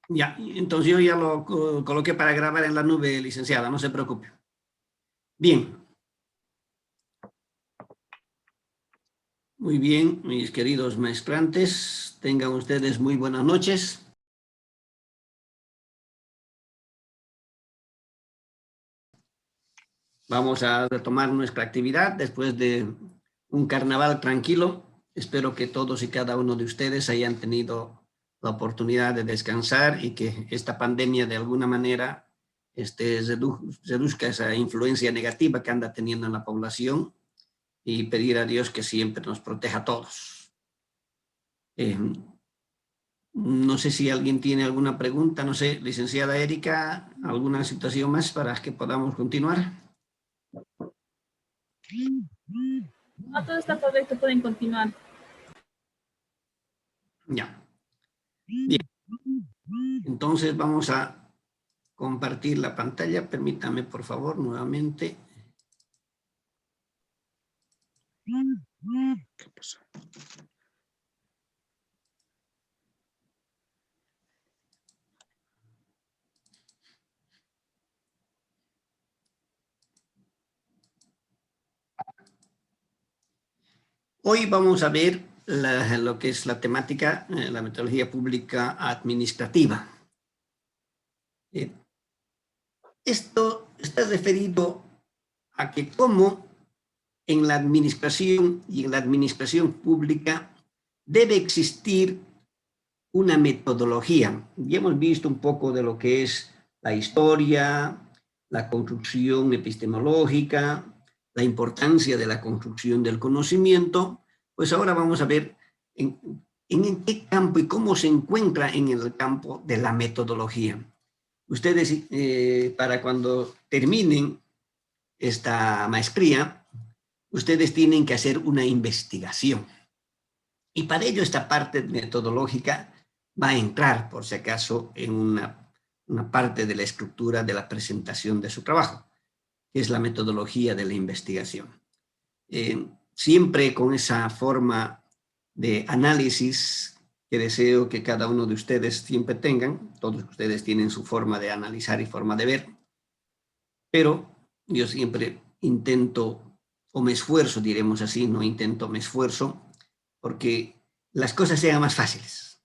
Ya, entonces yo ya lo coloqué para grabar en la nube, licenciada, no se preocupe. Bien. Muy bien, mis queridos maestrantes, tengan ustedes muy buenas noches. Vamos a retomar nuestra actividad después de un carnaval tranquilo. Espero que todos y cada uno de ustedes hayan tenido la oportunidad de descansar y que esta pandemia de alguna manera reduzca esa influencia negativa que anda teniendo en la población y pedir a Dios que siempre nos proteja a todos. No sé si alguien tiene alguna pregunta, no sé, licenciada Erika, alguna situación más para que podamos continuar. No, todo está correcto, pueden continuar. Ya. Bien. Entonces vamos a compartir la pantalla. Permítame, por favor, nuevamente. ¿Qué pasó? Hoy vamos a ver lo que es la temática, la metodología pública administrativa. Esto está referido a que cómo en la administración y en la administración pública debe existir una metodología. Ya hemos visto un poco de lo que es la historia, la construcción epistemológica, la importancia de la construcción del conocimiento. Pues ahora vamos a ver en qué campo y cómo se encuentra en el campo de la metodología. Ustedes, para cuando terminen esta maestría, ustedes tienen que hacer una investigación. Y para ello esta parte metodológica va a entrar, por si acaso, en una parte de la estructura de la presentación de su trabajo, que es la metodología de la investigación. Siempre con esa forma de análisis que deseo que cada uno de ustedes siempre tengan, todos ustedes tienen su forma de analizar y forma de ver, pero yo siempre intento, o me esfuerzo, diremos así, no intento, me esfuerzo, porque las cosas sean más fáciles.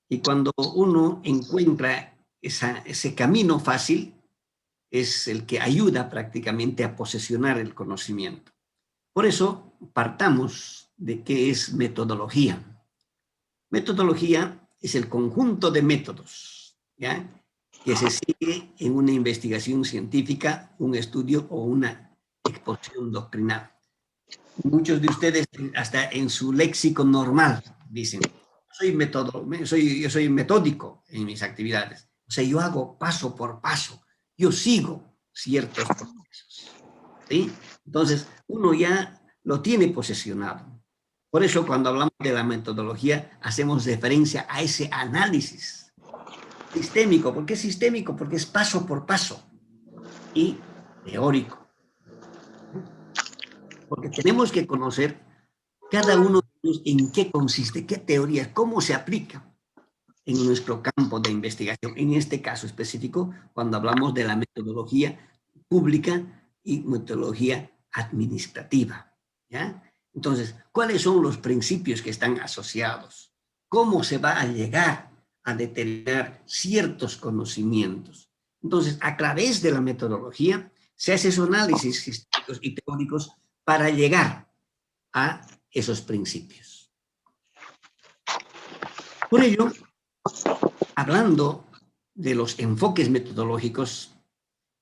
Y cuando uno encuentra ese camino fácil, es el que ayuda prácticamente a posesionar el conocimiento. Por eso, partamos de qué es metodología. Metodología es el conjunto de métodos, ¿ya?, que se sigue en una investigación científica, un estudio o una exposición doctrinal. Muchos de ustedes, hasta en su léxico normal, dicen, yo soy metódico en mis actividades. O sea, yo hago paso por paso, yo sigo ciertos procesos, ¿sí? Entonces, uno ya lo tiene posesionado. Por eso, cuando hablamos de la metodología, hacemos referencia a ese análisis sistémico. ¿Por qué sistémico? Porque es paso por paso y teórico. Porque tenemos que conocer cada uno de ellos en qué consiste, qué teoría, cómo se aplica en nuestro campo de investigación. En este caso específico, cuando hablamos de la metodología pública y metodología administrativa, ¿ya? Entonces, ¿cuáles son los principios que están asociados? ¿Cómo se va a llegar a determinar ciertos conocimientos? Entonces, a través de la metodología, se hace esos análisis históricos y teóricos para llegar a esos principios. Por ello, hablando de los enfoques metodológicos,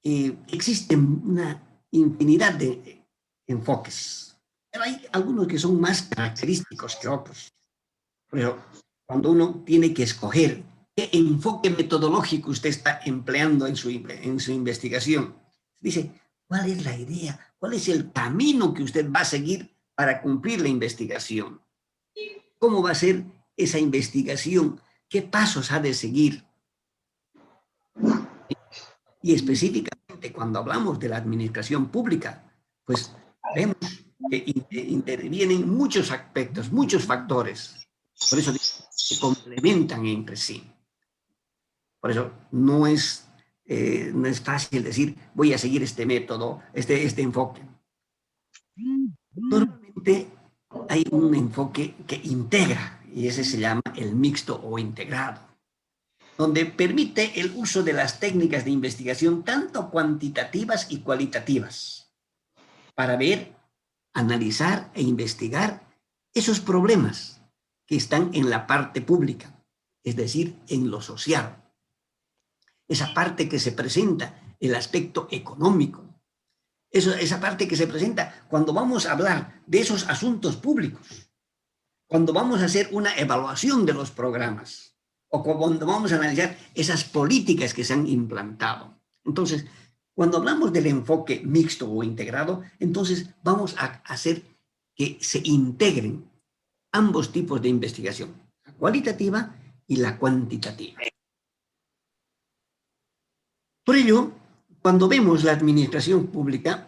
existen una infinidad de enfoques, pero hay algunos que son más característicos que otros. Pero cuando uno tiene que escoger qué enfoque metodológico usted está empleando en su investigación, dice, ¿cuál es la idea? ¿Cuál es el camino que usted va a seguir para cumplir la investigación? ¿Cómo va a ser esa investigación? ¿Qué pasos ha de seguir? Y específicamente cuando hablamos de la administración pública, pues vemos que intervienen muchos aspectos, muchos factores. Por eso se complementan entre sí. Por eso no es fácil decir, voy a seguir este método, este enfoque. Normalmente hay un enfoque que integra, y ese se llama el mixto o integrado, donde permite el uso de las técnicas de investigación tanto cuantitativas y cualitativas para ver, analizar e investigar esos problemas que están en la parte pública, es decir, en lo social. Esa parte que se presenta, el aspecto económico, esa parte que se presenta cuando vamos a hablar de esos asuntos públicos, cuando vamos a hacer una evaluación de los programas o cuando vamos a analizar esas políticas que se han implantado. Entonces, cuando hablamos del enfoque mixto o integrado, entonces vamos a hacer que se integren ambos tipos de investigación, la cualitativa y la cuantitativa. Por ello, cuando vemos la administración pública,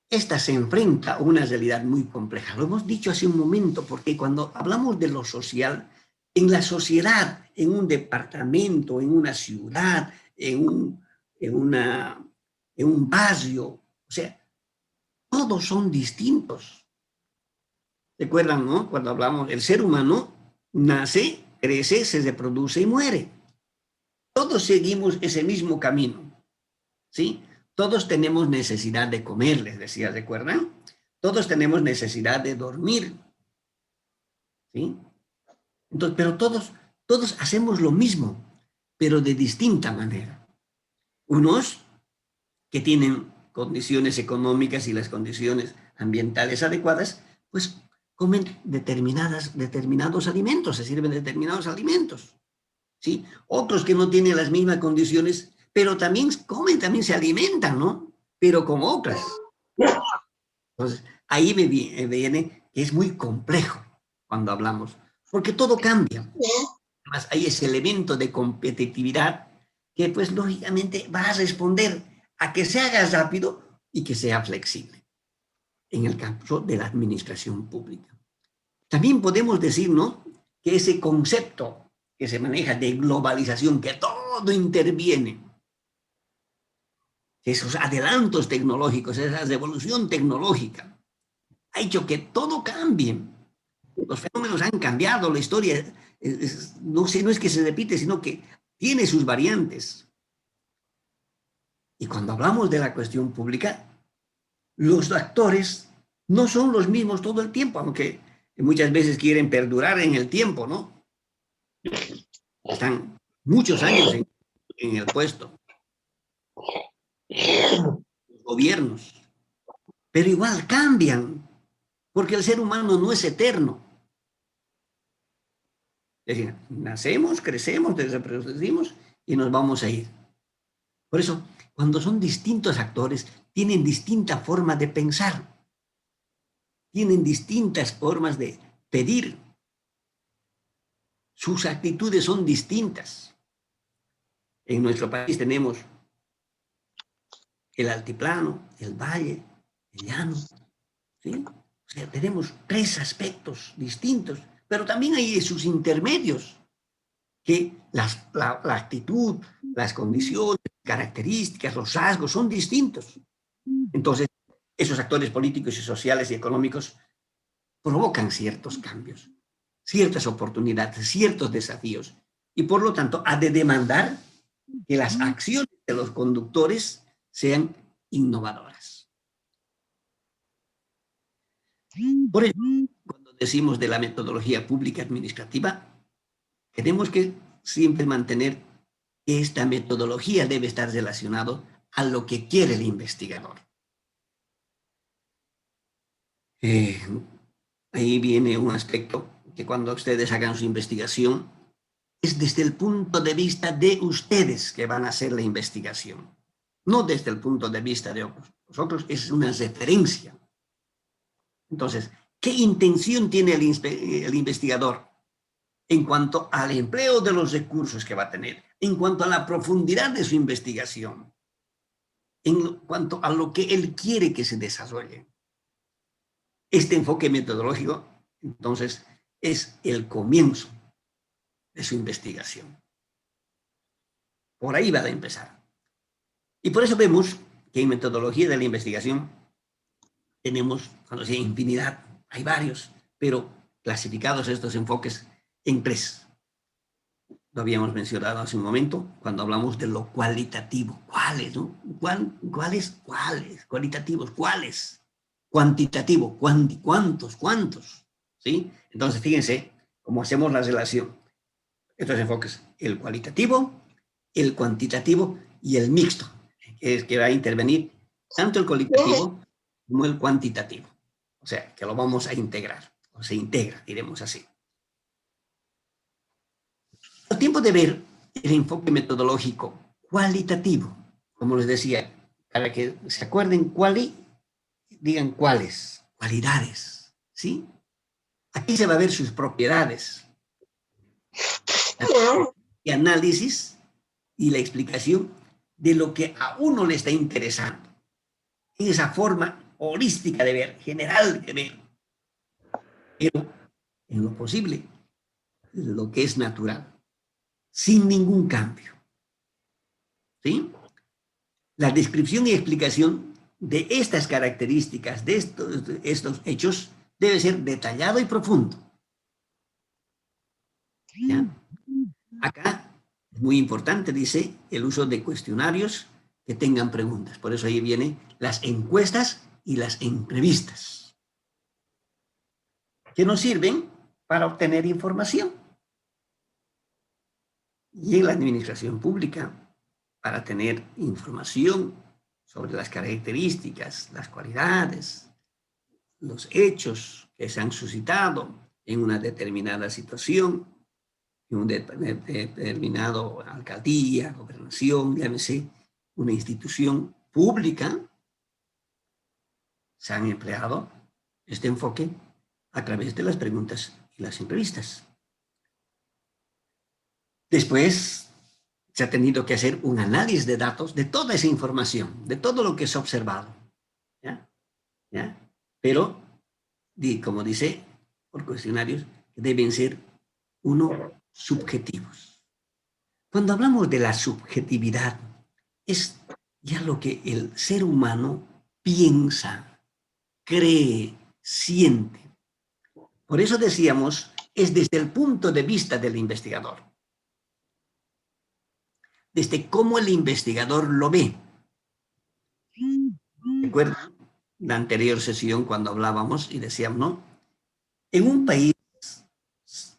esta se enfrenta a una realidad muy compleja. Lo hemos dicho hace un momento, porque cuando hablamos de lo social, en la sociedad, en un departamento, en una ciudad, en un barrio, o sea, todos son distintos. ¿Recuerdan, no? Cuando hablamos, el ser humano nace, crece, se reproduce y muere. Todos seguimos ese mismo camino, ¿sí? Todos tenemos necesidad de comer, les decía, ¿recuerdan? Todos tenemos necesidad de dormir, ¿sí? Entonces, pero todos hacemos lo mismo, pero de distinta manera. Unos que tienen condiciones económicas y las condiciones ambientales adecuadas, pues comen determinados alimentos, se sirven determinados alimentos, ¿sí? Otros que no tienen las mismas condiciones, pero también comen, también se alimentan, ¿no? Pero con otras. Entonces, ahí me viene que es muy complejo cuando hablamos, porque todo cambia. Además, hay ese elemento de competitividad que, pues, lógicamente va a responder a que se haga rápido y que sea flexible, en el caso de la administración pública. También podemos decir, ¿no?, que ese concepto que se maneja de globalización, que todo interviene, esos adelantos tecnológicos, esa revolución tecnológica, ha hecho que todo cambie. Los fenómenos han cambiado, la historia, no es que se repite, sino que tiene sus variantes. Y cuando hablamos de la cuestión pública, los actores no son los mismos todo el tiempo, aunque muchas veces quieren perdurar en el tiempo, ¿no? Están muchos años en el puesto, los gobiernos, pero igual cambian, porque el ser humano no es eterno. Es decir, nacemos, crecemos, nos reproducimos y nos vamos a ir. Por eso, cuando son distintos actores, tienen distinta forma de pensar, tienen distintas formas de pedir. Sus actitudes son distintas. En nuestro país tenemos el altiplano, el valle, el llano, ¿sí? O sea, tenemos tres aspectos distintos, pero también hay sus intermedios, que la actitud, las condiciones, características, los rasgos son distintos. Entonces, esos actores políticos y sociales y económicos provocan ciertos cambios, ciertas oportunidades, ciertos desafíos, y por lo tanto ha de demandar que las acciones de los conductores sean innovadoras. Por ello, cuando decimos de la metodología pública administrativa, tenemos que siempre mantener que esta metodología debe estar relacionada a lo que quiere el investigador. Ahí viene un aspecto que cuando ustedes hagan su investigación, es desde el punto de vista de ustedes que van a hacer la investigación, no desde el punto de vista de otros. Nosotros es una referencia. Entonces, ¿qué intención tiene el investigador en cuanto al empleo de los recursos que va a tener, en cuanto a la profundidad de su investigación, en cuanto a lo que él quiere que se desarrolle? Este enfoque metodológico, entonces, es el comienzo de su investigación. Por ahí va a empezar. Y por eso vemos que en metodología de la investigación tenemos, cuando sea infinidad, hay varios, pero clasificados estos enfoques en tres. Lo habíamos mencionado hace un momento cuando hablamos de lo cualitativo. ¿Cuáles? ¿No? ¿Cuáles? ¿Cuáles? Cualitativos. ¿Cuáles? Cuantitativo. ¿Cuántos? ¿Cuántos? ¿Sí? Entonces, fíjense cómo hacemos la relación. Estos enfoques, el cualitativo, el cuantitativo y el mixto, que es que va a intervenir tanto el cualitativo como el cuantitativo. O sea, que lo vamos a integrar, o se integra, diremos así. Al tiempo de ver el enfoque metodológico cualitativo, como les decía, para que se acuerden digan cuáles, cualidades, ¿sí? Aquí se va a ver sus propiedades, y análisis y la explicación de lo que a uno le está interesando. En esa forma holística de ver, general de ver, pero en lo posible, lo que es natural, sin ningún cambio. ¿Sí? La descripción y explicación de estas características, de estos hechos, debe ser detallado y profundo. ¿Ya? Acá es muy importante, dice, el uso de cuestionarios que tengan preguntas. Por eso ahí vienen las encuestas y las entrevistas, que nos sirven para obtener información. Y en la administración pública, para tener información sobre las características, las cualidades, los hechos que se han suscitado en una determinada situación, en un determinado alcaldía, gobernación, llámese, una institución pública, se han empleado este enfoque a través de las preguntas y las entrevistas. Después se ha tenido que hacer un análisis de datos de toda esa información, de todo lo que se ha observado. ¿Ya? ¿Ya? Pero, como dice, por cuestionarios, deben ser, uno, subjetivos. Cuando hablamos de la subjetividad, es ya lo que el ser humano piensa, cree, siente. Por eso decíamos, es desde el punto de vista del investigador. Desde cómo el investigador lo ve. ¿Recuerdan la anterior sesión cuando hablábamos y decíamos, no? En un país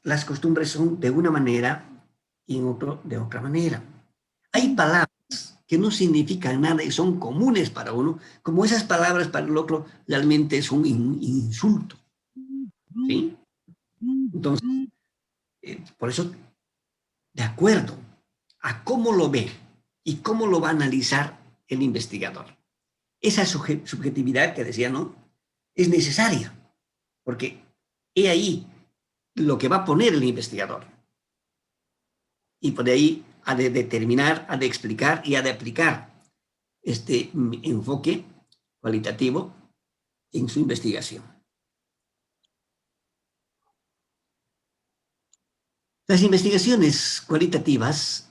las costumbres son de una manera y en otro de otra manera. Hay palabras que no significan nada y son comunes para uno, como esas palabras para el otro realmente es un insulto. ¿Sí? Entonces, por eso, de acuerdo a cómo lo ve y cómo lo va a analizar el investigador. Esa subjetividad que decía, ¿no? Es necesaria, porque he ahí lo que va a poner el investigador. Y por ahí ha de determinar, ha de explicar y ha de aplicar este enfoque cualitativo en su investigación. Las investigaciones cualitativas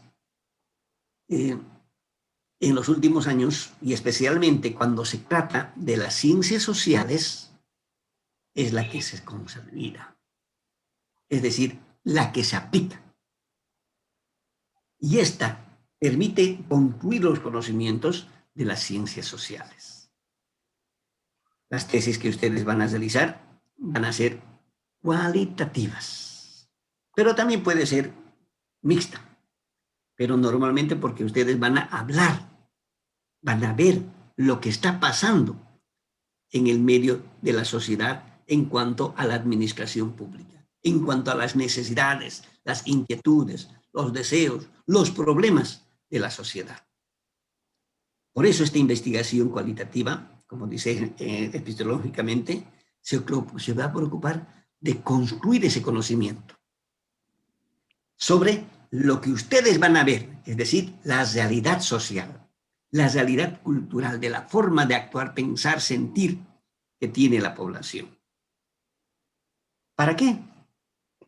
en los últimos años, y especialmente cuando se trata de las ciencias sociales, es la que se consolida, es decir, la que se aplica. Y esta permite concluir los conocimientos de las ciencias sociales. Las tesis que ustedes van a realizar van a ser cualitativas, pero también puede ser mixta, pero normalmente porque ustedes van a hablar, van a ver lo que está pasando en el medio de la sociedad en cuanto a la administración pública, en cuanto a las necesidades, las inquietudes, los deseos, los problemas de la sociedad. Por eso esta investigación cualitativa, como dice epistemológicamente, se va a preocupar de construir ese conocimiento sobre lo que ustedes van a ver, es decir, la realidad social, la realidad cultural, de la forma de actuar, pensar, sentir que tiene la población. ¿Para qué?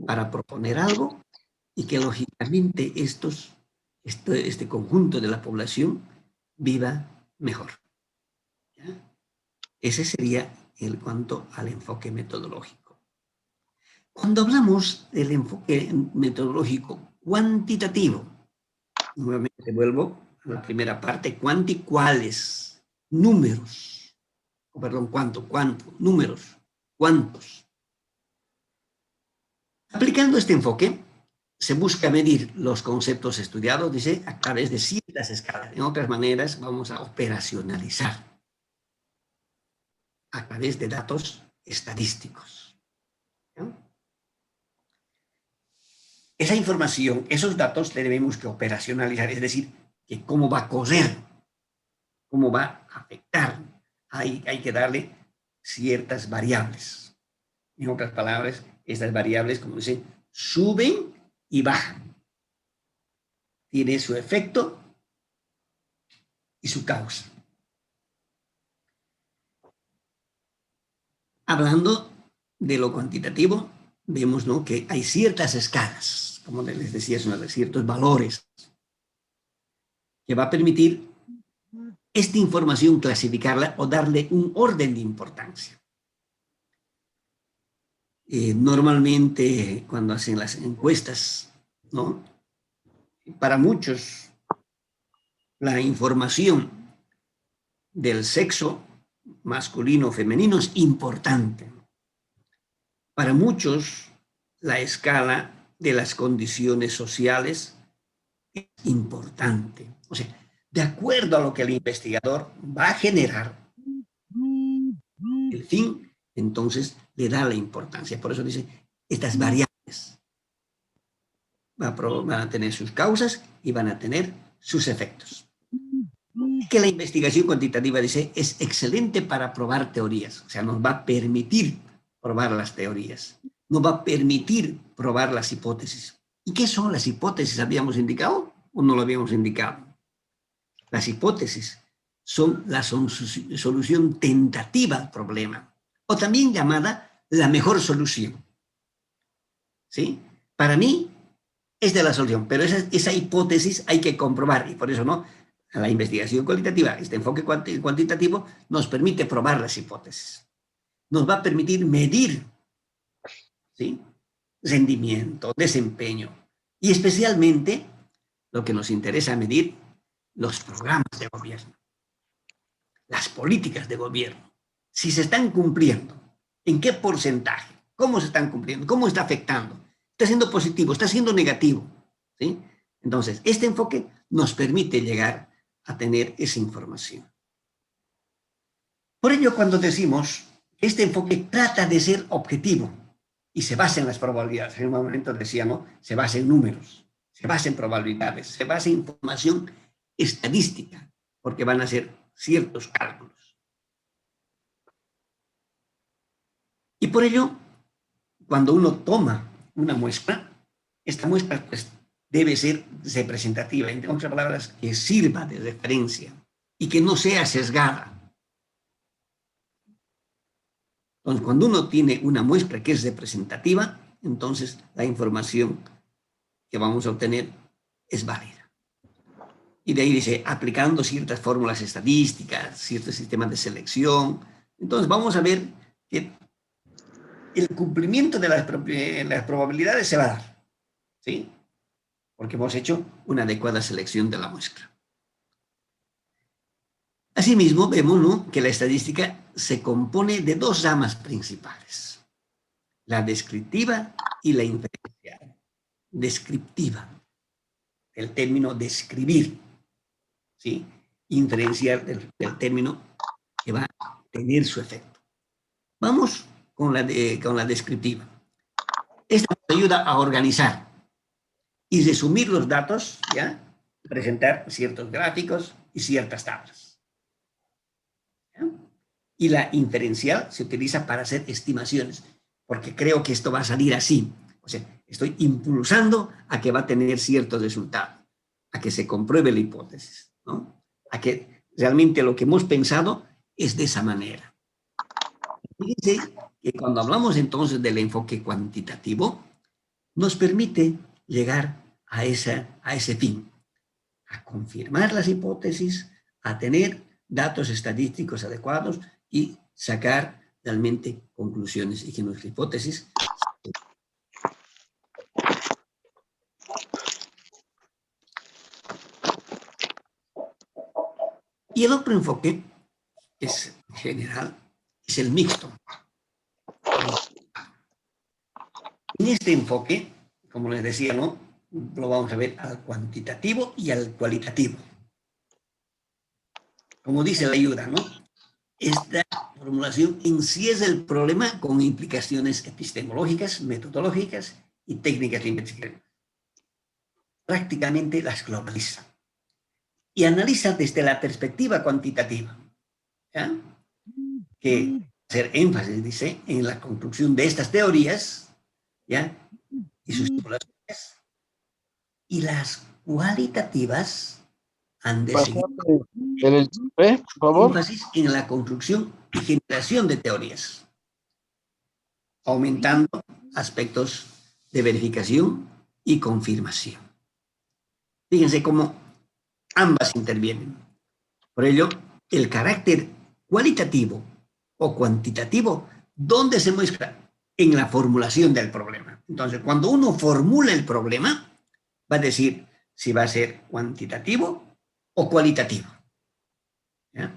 Para proponer algo y que lógicamente estos este conjunto de la población viva mejor. ¿Ya? Ese sería el cuanto al enfoque metodológico. Cuando hablamos del enfoque metodológico cuantitativo, nuevamente vuelvo a la primera parte, cuánto y cuáles, números, perdón, cuánto, números, cuántos. Aplicando este enfoque, se busca medir los conceptos estudiados, dice, a través de ciertas escalas. En otras maneras, vamos a operacionalizar a través de datos estadísticos. ¿No? Esa información, esos datos debemos que operacionalizar, es decir, que cómo va a correr, cómo va a afectar. Hay que darle ciertas variables. En otras palabras, estas variables, como dicen, suben y bajan. Tiene su efecto y su causa. Hablando de lo cuantitativo, vemos, ¿no?, que hay ciertas escalas, como les decía, son de ciertos valores, que va a permitir esta información clasificarla o darle un orden de importancia. Normalmente, cuando hacen las encuestas, ¿no?, para muchos, la información del sexo masculino o femenino es importante. Para muchos, la escala de las condiciones sociales es importante. O sea, de acuerdo a lo que el investigador va a generar, el fin, entonces le da la importancia. Por eso dice, estas variables van a tener sus causas y van a tener sus efectos. Que la investigación cuantitativa, dice, es excelente para probar teorías. O sea, nos va a permitir probar las teorías. Nos va a permitir probar las hipótesis. ¿Y qué son las hipótesis? ¿Habíamos indicado o no lo habíamos indicado? Las hipótesis son la solución tentativa al problema, o también llamada la mejor solución. ¿Sí? Para mí es de la solución, pero esa hipótesis hay que comprobar, y por eso no, la investigación cualitativa, este enfoque cuantitativo, nos permite probar las hipótesis. Nos va a permitir medir, ¿sí?, rendimiento, desempeño, y especialmente lo que nos interesa medir, los programas de gobierno, las políticas de gobierno, si se están cumpliendo, en qué porcentaje, cómo se están cumpliendo, cómo está afectando, está siendo positivo, está siendo negativo, ¿sí? Entonces, este enfoque nos permite llegar a tener esa información. Por ello, cuando decimos que este enfoque trata de ser objetivo y se basa en las probabilidades, en un momento decíamos, se basa en números, se basa en probabilidades, se basa en información estadística, porque van a ser ciertos cálculos. Y por ello, cuando uno toma una muestra, esta muestra pues, debe ser representativa, en otras palabras, que sirva de referencia y que no sea sesgada. Entonces, cuando uno tiene una muestra que es representativa, entonces la información que vamos a obtener es válida. Y de ahí dice, aplicando ciertas fórmulas estadísticas, ciertos sistemas de selección. Entonces vamos a ver que el cumplimiento de las probabilidades se va a dar, ¿sí? Porque hemos hecho una adecuada selección de la muestra. Asimismo, vemos, ¿no?, que la estadística se compone de dos ramas principales, la descriptiva y la inferencial. Descriptiva, el término describir, ¿sí? Inferencial del término que va a tener su efecto. Vamos con la descriptiva. Esta nos ayuda a organizar y resumir los datos, ¿ya?, presentar ciertos gráficos y ciertas tablas. ¿Ya? Y la inferencial se utiliza para hacer estimaciones, porque creo que esto va a salir así. O sea, estoy impulsando a que va a tener cierto resultado, a que se compruebe la hipótesis, ¿no?, a que realmente lo que hemos pensado es de esa manera. Fíjense que cuando hablamos entonces del enfoque cuantitativo, nos permite llegar a ese fin. a confirmar las hipótesis, a tener datos estadísticos adecuados y sacar realmente conclusiones y que nuestra hipótesis. Y el otro enfoque es general, es el mixto. En este enfoque, como les decía, ¿no?, lo vamos a ver al cuantitativo y al cualitativo. Como dice la ayuda, ¿no?, esta formulación en sí es el problema con implicaciones epistemológicas, metodológicas y técnicas de investigación. Prácticamente las globaliza y analiza desde la perspectiva cuantitativa, ¿ya?, que hacer énfasis, dice, en la construcción de estas teorías, ¿ya?, y sus simulaciones, y las cualitativas han de seguir por favor. énfasis en la construcción y generación de teorías, aumentando aspectos de verificación y confirmación. Fíjense cómo ambas intervienen. Por ello, el carácter cualitativo o cuantitativo, ¿dónde se muestra? En la formulación del problema. Entonces, cuando uno formula el problema, va a decir si va a ser cuantitativo o cualitativo, ¿ya?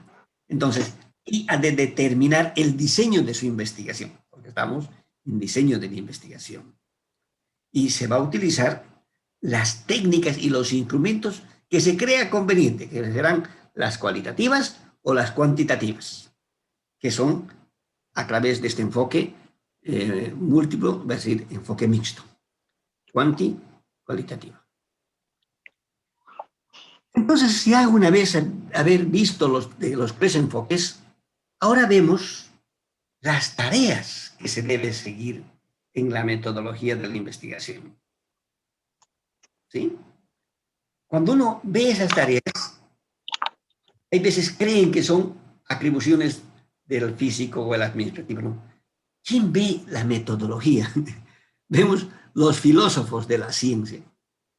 Entonces, y ha de determinar el diseño de su investigación, porque estamos en diseño de la investigación. Y se va a utilizar las técnicas y los instrumentos que se crea conveniente, que serán las cualitativas o las cuantitativas, que son a través de este enfoque múltiplo, va a decir enfoque mixto, cualitativo. Entonces, ya una vez haber visto los tres enfoques, ahora vemos las tareas que se debe seguir en la metodología de la investigación. ¿Sí? Cuando uno ve esas tareas, hay veces creen que son atribuciones del físico o el administrativo, ¿no? ¿Quién ve la metodología? Vemos los filósofos de la ciencia.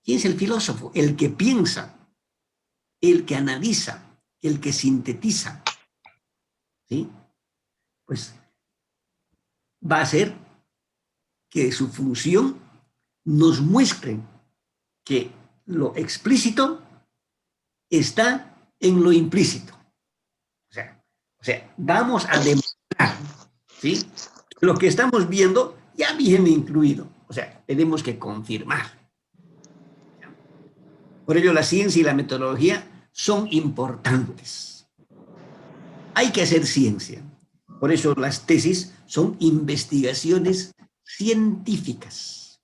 ¿Quién es el filósofo? El que piensa, el que analiza, el que sintetiza. ¿Sí? Pues va a ser que su función nos muestre que lo explícito está en lo implícito. O sea, vamos a demostrar, ¿sí?, lo que estamos viendo ya viene incluido. O sea, tenemos que confirmar. Por ello, la ciencia y la metodología son importantes. Hay que hacer ciencia. Por eso las tesis son investigaciones científicas.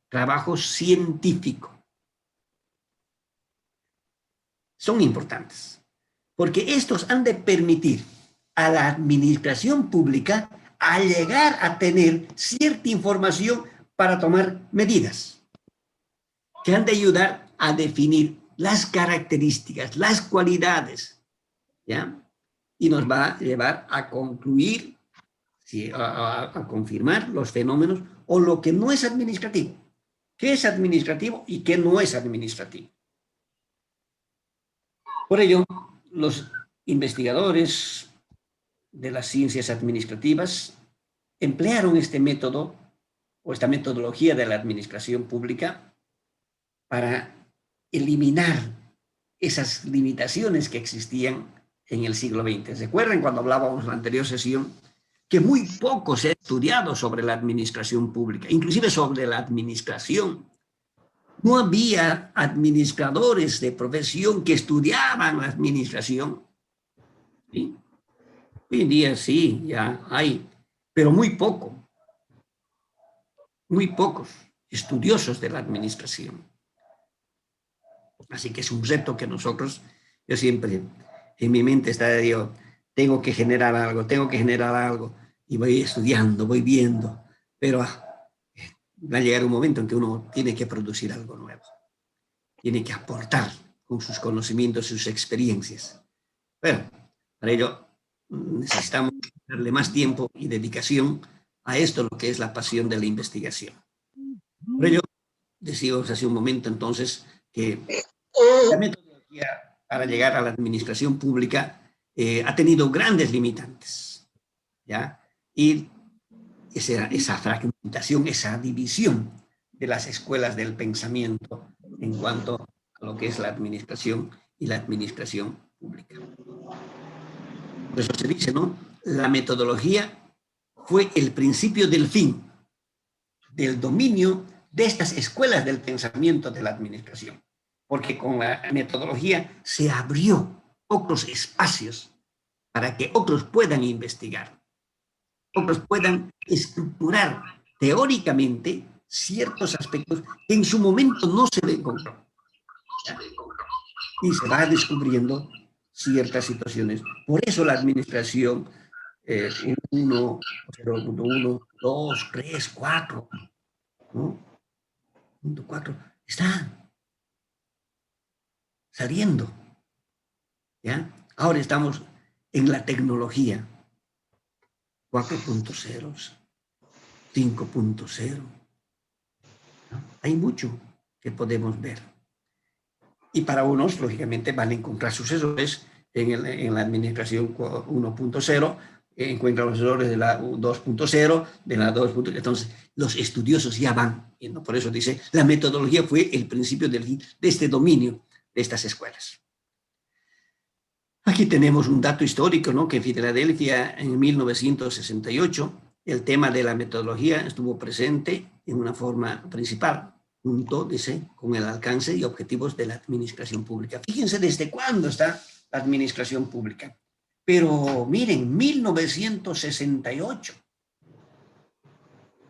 Trabajo científico. Son importantes, porque estos han de permitir a la administración pública a llegar a tener cierta información para tomar medidas que han de ayudar a definir las características, las cualidades, ¿ya? Y nos va a llevar a concluir, a confirmar los fenómenos o lo que no es administrativo. ¿Qué es administrativo y qué no es administrativo? Por ello, los investigadores de las ciencias administrativas emplearon este método o esta metodología de la administración pública para eliminar esas limitaciones que existían en el siglo XX. ¿Recuerdan cuando hablábamos en la anterior sesión que muy poco se ha estudiado sobre la administración pública, inclusive sobre la administración? No había administradores de profesión que estudiaban la administración. ¿Sí? Hoy en día sí, ya hay, pero muy poco. Muy pocos estudiosos de la administración. Así que es un reto que nosotros, yo siempre en mi mente está, digo, tengo que generar algo, y voy estudiando, voy viendo, pero va a llegar un momento en que uno tiene que producir algo nuevo. Tiene que aportar con sus conocimientos, sus experiencias. Bueno, para ello necesitamos darle más tiempo y dedicación a esto, lo que es la pasión de la investigación. Por ello, decíamos hace un momento entonces que la metodología para llegar a la administración pública ha tenido grandes limitantes, ¿ya? Y esa fragmentación, esa división de las escuelas del pensamiento en cuanto a lo que es la administración y la administración pública. Por eso se dice, ¿no? La metodología fue el principio del fin, del dominio de estas escuelas del pensamiento de la administración, porque con la metodología se abrió otros espacios para que otros puedan investigar, otros puedan estructurar teóricamente ciertos aspectos que en su momento no se ven con claridad. Y se va descubriendo ciertas situaciones. Por eso la administración 1, 0.1, 2, 3, 4, ¿no? 4, está saliendo, ¿ya? Ahora estamos en la tecnología 4.0, 5.0. ¿no? Hay mucho que podemos ver. Y para unos, lógicamente, van a encontrar sucesores en la administración 1.0, encuentran los errores de la 2.0, de la 2.0. Entonces, los estudiosos ya van viendo. Por eso dice, la metodología fue el principio de este dominio de estas escuelas. Aquí tenemos un dato histórico, ¿no? Que en Filadelfia, en 1968, el tema de la metodología estuvo presente en una forma principal, junto, dice, con el alcance y objetivos de la administración pública. Fíjense desde cuándo está la administración pública. Pero miren, 1968.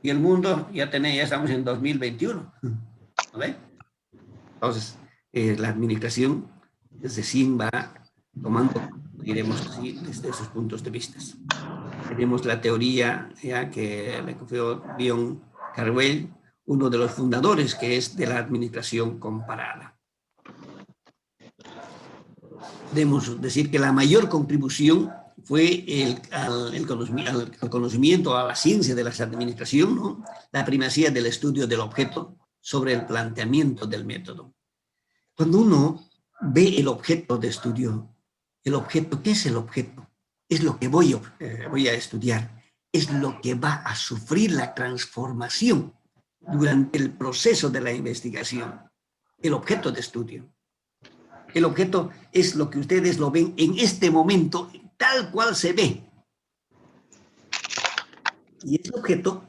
Y el mundo ya estamos en 2021. ¿No ven? Entonces, la administración desde sí va tomando, diremos así, desde esos puntos de vista. Tenemos la teoría ya que recogió Leon Carwell, uno de los fundadores, que es de la administración comparada. Podemos decir que la mayor contribución fue al conocimiento, a la ciencia de la administración, ¿no? La primacía del estudio del objeto sobre el planteamiento del método. Cuando uno ve el objeto de estudio, el objeto, ¿qué es el objeto? Es lo que voy a estudiar, es lo que va a sufrir la transformación durante el proceso de la investigación, el objeto de estudio. El objeto es lo que ustedes lo ven en este momento, tal cual se ve. Y ese objeto,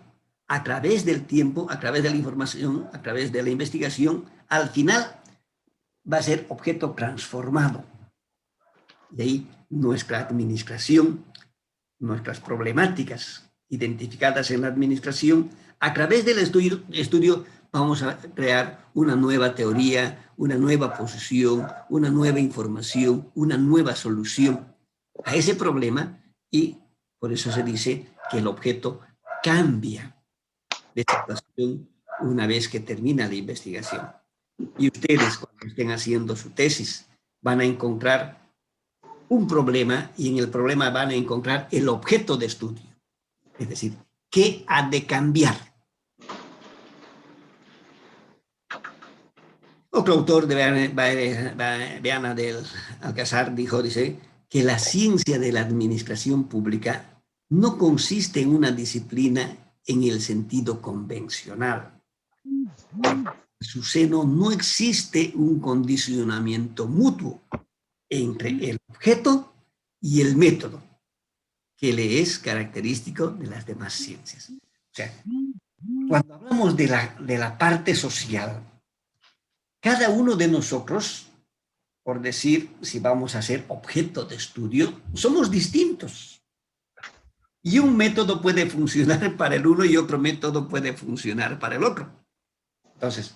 a través del tiempo, a través de la información, a través de la investigación, al final va a ser objeto transformado. Y ahí nuestra administración, nuestras problemáticas identificadas en la administración, a través del estudio vamos a crear una nueva teoría, una nueva posición, una nueva información, una nueva solución a ese problema, y por eso se dice que el objeto cambia de situación una vez que termina la investigación. Y ustedes, cuando estén haciendo su tesis, van a encontrar un problema, y en el problema van a encontrar el objeto de estudio. Es decir, ¿qué ha de cambiar? Otro autor de Beana del Alcázar dice que la ciencia de la administración pública no consiste en una disciplina en el sentido convencional. En su seno no existe un condicionamiento mutuo entre el objeto y el método, que le es característico de las demás ciencias. O sea, cuando hablamos de la parte social, cada uno de nosotros, por decir, si vamos a ser objeto de estudio, somos distintos. Y un método puede funcionar para el uno y otro método puede funcionar para el otro. Entonces,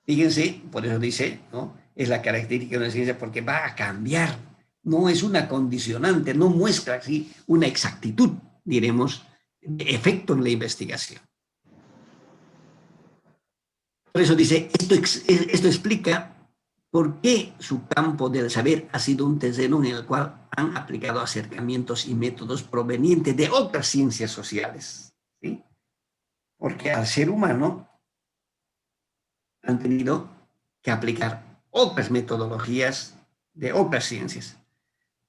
fíjense, por eso dice, ¿no? Es la característica de una ciencia porque va a cambiar. No es una condicionante, no muestra así una exactitud, diremos, de efecto en la investigación. Por eso dice, esto explica por qué su campo del saber ha sido un terreno en el cual han aplicado acercamientos y métodos provenientes de otras ciencias sociales, ¿sí? Porque al ser humano han tenido que aplicar otras metodologías de otras ciencias.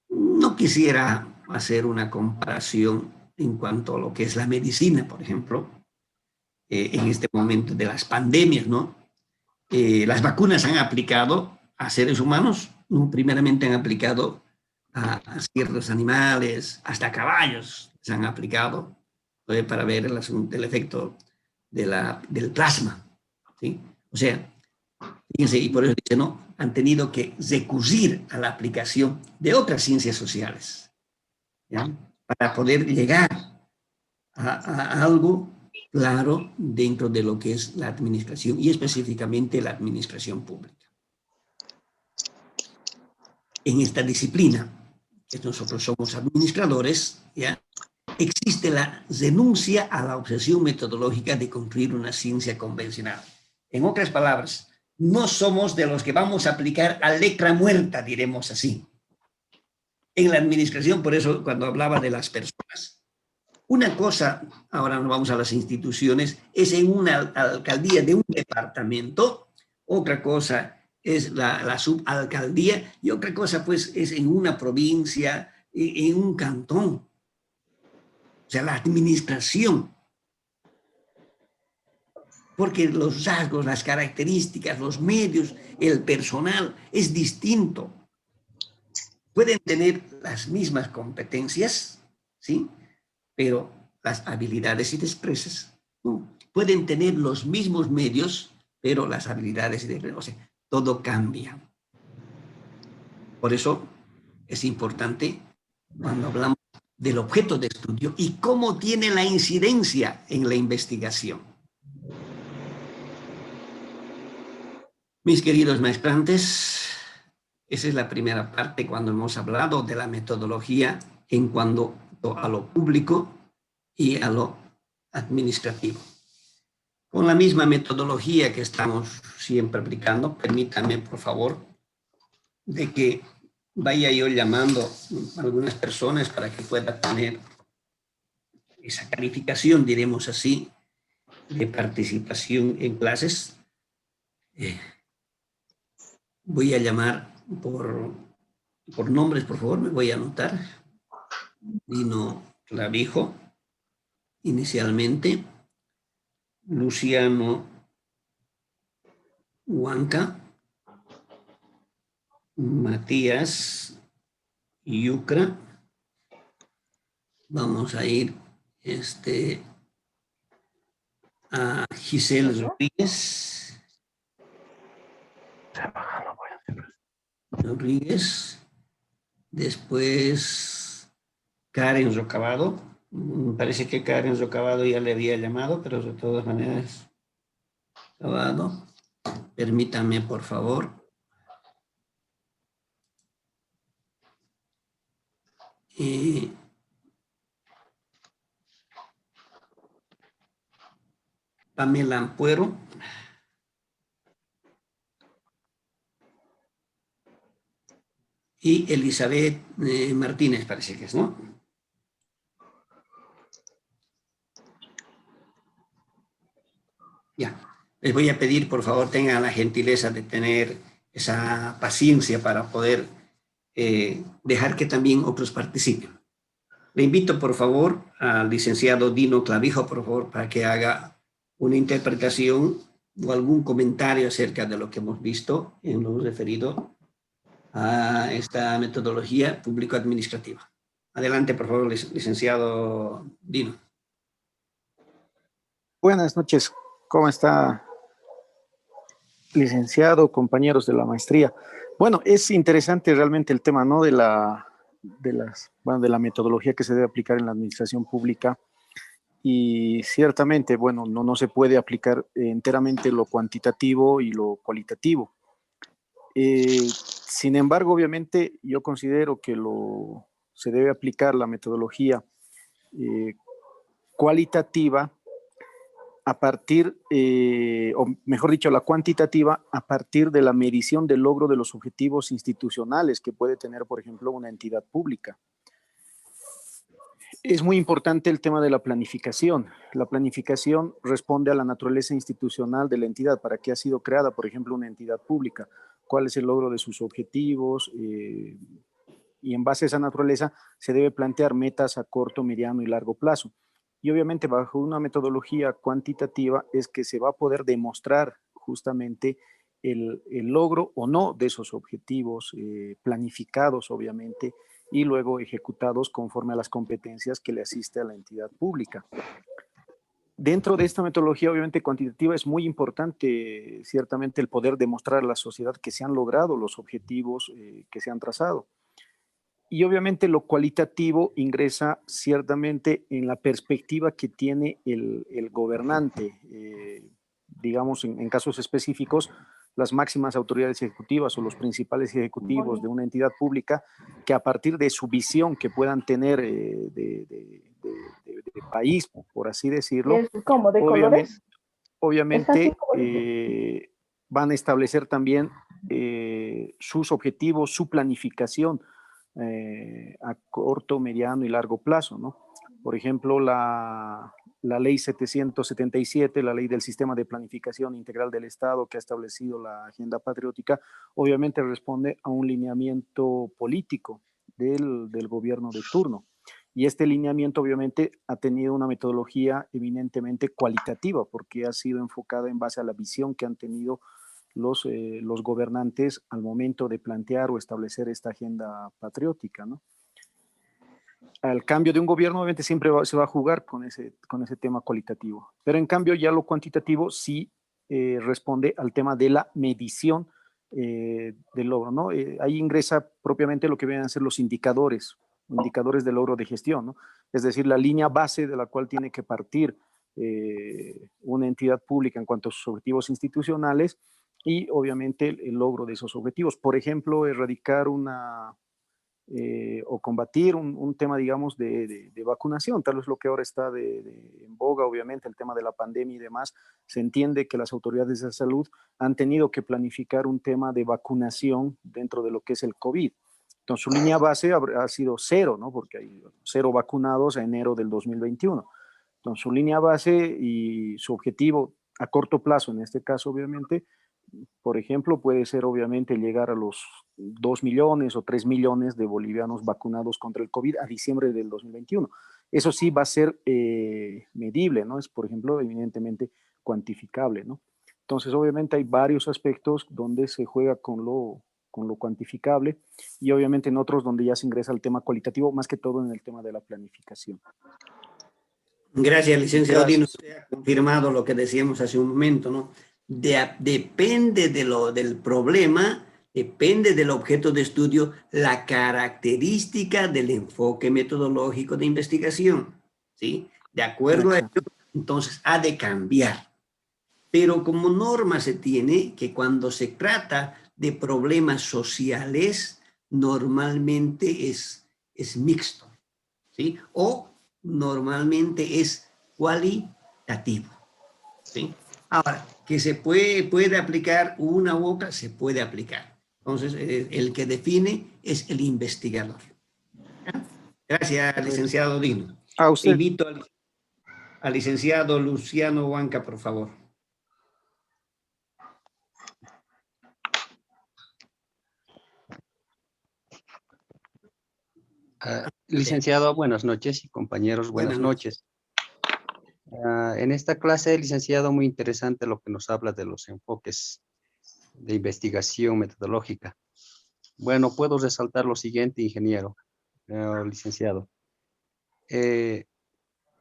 No quisiera hacer una comparación en cuanto a lo que es la medicina, por ejemplo, en este momento de las pandemias, ¿no? Las vacunas han aplicado a seres humanos, ¿no? Primeramente han aplicado a ciertos animales, hasta caballos se han aplicado para ver el efecto del plasma, ¿sí? O sea, fíjense, y por eso dice, no, han tenido que recurrir a la aplicación de otras ciencias sociales, ¿ya? Para poder llegar a algo claro dentro de lo que es la administración y específicamente la administración pública. En esta disciplina, que nosotros somos administradores, ¿ya? Existe la renuncia a la obsesión metodológica de construir una ciencia convencional. En otras palabras, no somos de los que vamos a aplicar a letra muerta, diremos así. En la administración, por eso cuando hablaba de las personas, una cosa, ahora nos vamos a las instituciones, es en una alcaldía de un departamento, otra cosa es la subalcaldía y otra cosa pues es en una provincia, en un cantón. O sea, la administración. Porque los rasgos, las características, los medios, el personal es distinto. Pueden tener las mismas competencias, ¿sí? Pero las habilidades y destrezas no. Pueden tener los mismos medios, pero las habilidades y destrezas, o sea, todo cambia. Por eso es importante cuando hablamos del objeto de estudio y cómo tiene la incidencia en la investigación. Mis queridos maestrantes, esa es la primera parte cuando hemos hablado de la metodología en cuanto a lo público y a lo administrativo. Con la misma metodología que estamos siempre aplicando, permítanme, por favor, de que vaya yo llamando a algunas personas para que pueda tener esa calificación, diremos así, de participación en clases. Voy a llamar por nombres, por favor, me voy a anotar. Dino Clavijo, inicialmente. Luciano Huanca. Matías Yucra. Vamos a ir a Giselle Rodríguez. Después Karen Rocabado. Me parece que Karen Rocabado ya le había llamado, pero de todas maneras, Rocabado, permítame por favor. Pamela Ampuero. Y Elizabeth Martínez, parece que es, ¿no? Ya. Les voy a pedir, por favor, tengan la gentileza de tener esa paciencia para poder dejar que también otros participen. Le invito, por favor, al licenciado Dino Clavijo, por favor, para que haga una interpretación o algún comentario acerca de lo que hemos visto en lo referido a esta metodología público-administrativa. Adelante, por favor, licenciado Dino. Buenas noches. ¿Cómo está, licenciado, compañeros de la maestría? Bueno, es interesante realmente el tema, ¿no? de la metodología que se debe aplicar en la administración pública. Y ciertamente, bueno, no se puede aplicar enteramente lo cuantitativo y lo cualitativo. Sin embargo, obviamente, yo considero que se debe aplicar la metodología cualitativa a partir, o mejor dicho, la cuantitativa a partir de la medición del logro de los objetivos institucionales que puede tener, por ejemplo, una entidad pública. Es muy importante el tema de la planificación. La planificación responde a la naturaleza institucional de la entidad, para qué ha sido creada, por ejemplo, una entidad pública, cuál es el logro de sus objetivos, y en base a esa naturaleza se debe plantear metas a corto, mediano y largo plazo. Y obviamente bajo una metodología cuantitativa es que se va a poder demostrar justamente el logro o no de esos objetivos planificados, obviamente, y luego ejecutados conforme a las competencias que le asiste a la entidad pública. Dentro de esta metodología, obviamente, cuantitativa, es muy importante, ciertamente, el poder demostrar a la sociedad que se han logrado los objetivos que se han trazado. Y obviamente lo cualitativo ingresa ciertamente en la perspectiva que tiene el gobernante. Digamos, en casos específicos, las máximas autoridades ejecutivas o los principales ejecutivos de una entidad pública, que a partir de su visión que puedan tener de país, por así decirlo, ¿Es como de obviamente, colores? ¿Es así obviamente como de... van a establecer también sus objetivos, su planificación a corto, mediano y largo plazo, ¿no? Por ejemplo, la ley 777, la ley del Sistema de Planificación Integral del Estado, que ha establecido la agenda patriótica, obviamente responde a un lineamiento político del gobierno de turno. Y este lineamiento obviamente ha tenido una metodología eminentemente cualitativa, porque ha sido enfocada en base a la visión que han tenido los gobernantes al momento de plantear o establecer esta agenda patriótica, ¿no? Al cambio de un gobierno, obviamente, siempre se va a jugar con ese tema cualitativo. Pero en cambio, ya lo cuantitativo sí responde al tema de la medición del logro, ¿no? Ahí ingresa propiamente lo que vienen a ser los indicadores de logro de gestión, ¿no? Es decir, la línea base de la cual tiene que partir una entidad pública en cuanto a sus objetivos institucionales y obviamente el logro de esos objetivos. Por ejemplo, erradicar o combatir un tema, digamos, de vacunación, tal vez lo que ahora está en boga, obviamente, el tema de la pandemia y demás. Se entiende que las autoridades de salud han tenido que planificar un tema de vacunación dentro de lo que es el COVID. Entonces, su línea base ha sido cero, ¿no? Porque hay 0 vacunados a enero del 2021. Entonces, su línea base y su objetivo a corto plazo, en este caso, obviamente, por ejemplo, puede ser obviamente llegar a los 2 millones o 3 millones de bolivianos vacunados contra el COVID a diciembre del 2021. Eso sí va a ser medible, ¿no? Es, por ejemplo, evidentemente cuantificable, ¿no? Entonces, obviamente hay varios aspectos donde se juega con lo cuantificable y obviamente en otros donde ya se ingresa al tema cualitativo, más que todo en el tema de la planificación. Gracias, licenciado Dino. Gracias. Usted ha confirmado lo que decíamos hace un momento, ¿no? Depende del problema, depende del objeto de estudio, la característica del enfoque metodológico de investigación, ¿sí? De acuerdo a ello, entonces ha de cambiar. Pero como norma se tiene que cuando se trata de problemas sociales, normalmente es mixto, ¿sí? O normalmente es cualitativo, ¿sí? Ahora, que se puede aplicar una u otra, se puede aplicar. Entonces, el que define es el investigador. ¿Ya? Gracias, licenciado Dino. A usted. Invito al licenciado Luciano Huanca, por favor. Licenciado, buenas noches y compañeros, buenas noches. En esta clase, licenciado, muy interesante lo que nos habla de los enfoques de investigación metodológica. Bueno, puedo resaltar lo siguiente, ingeniero, licenciado.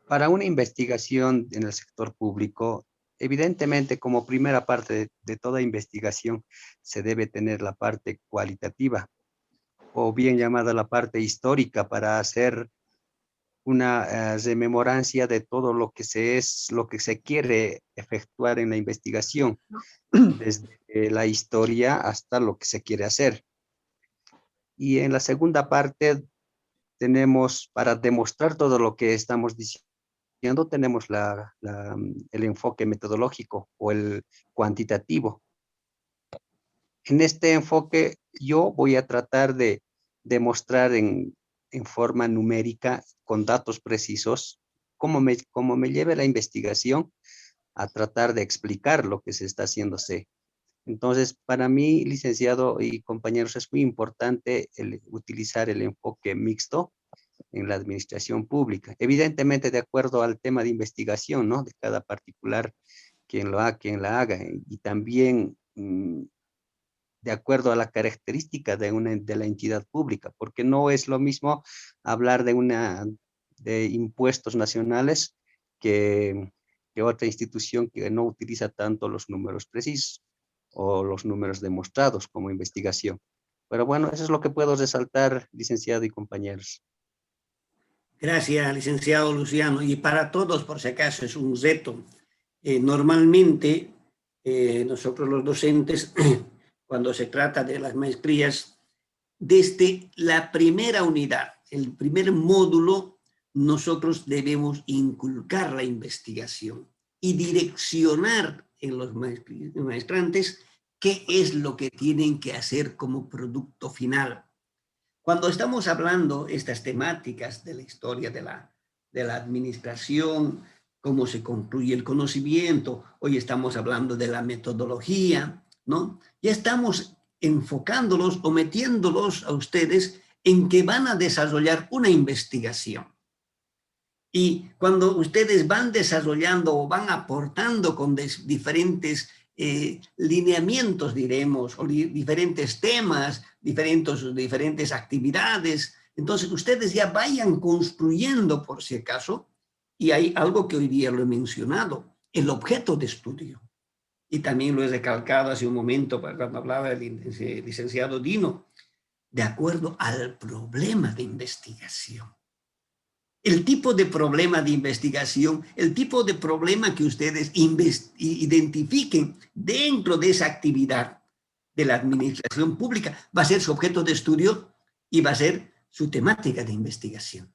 Para una investigación en el sector público, evidentemente, como primera parte de toda investigación, se debe tener la parte cualitativa, o bien llamada la parte histórica, para hacer una rememorancia de todo lo que lo que se quiere efectuar en la investigación, desde la historia hasta lo que se quiere hacer. Y en la segunda parte tenemos, para demostrar todo lo que estamos diciendo, tenemos el enfoque metodológico o el cuantitativo. En este enfoque yo voy a tratar de demostrar en en forma numérica, con datos precisos, cómo me lleve la investigación a tratar de explicar lo que se está haciéndose. Entonces, para mí, licenciado y compañeros, es muy importante utilizar el enfoque mixto en la administración pública. Evidentemente, de acuerdo al tema de investigación, ¿no? De cada particular, quien la haga, y también de acuerdo a la característica de la entidad pública, porque no es lo mismo hablar de impuestos nacionales que otra institución que no utiliza tanto los números precisos o los números demostrados como investigación. Pero bueno, eso es lo que puedo resaltar, licenciado y compañeros. Gracias, licenciado Luciano. Y para todos, por si acaso, es un reto. Normalmente, nosotros los docentes, cuando se trata de las maestrías, desde la primera unidad, el primer módulo, nosotros debemos inculcar la investigación y direccionar en los maestrantes qué es lo que tienen que hacer como producto final. Cuando estamos hablando estas temáticas de la historia de la administración, cómo se construye el conocimiento, hoy estamos hablando de la metodología, ¿no? Ya estamos enfocándolos o metiéndolos a ustedes en que van a desarrollar una investigación. Y cuando ustedes van desarrollando o van aportando con diferentes lineamientos, diremos, o diferentes temas, diferentes actividades, entonces ustedes ya vayan construyendo, por si acaso, y hay algo que hoy día lo he mencionado, el objeto de estudio. Y también lo he recalcado hace un momento cuando hablaba el licenciado Dino, de acuerdo al problema de investigación. El tipo de problema de investigación, el tipo de problema que ustedes identifiquen dentro de esa actividad de la administración pública va a ser su objeto de estudio y va a ser su temática de investigación.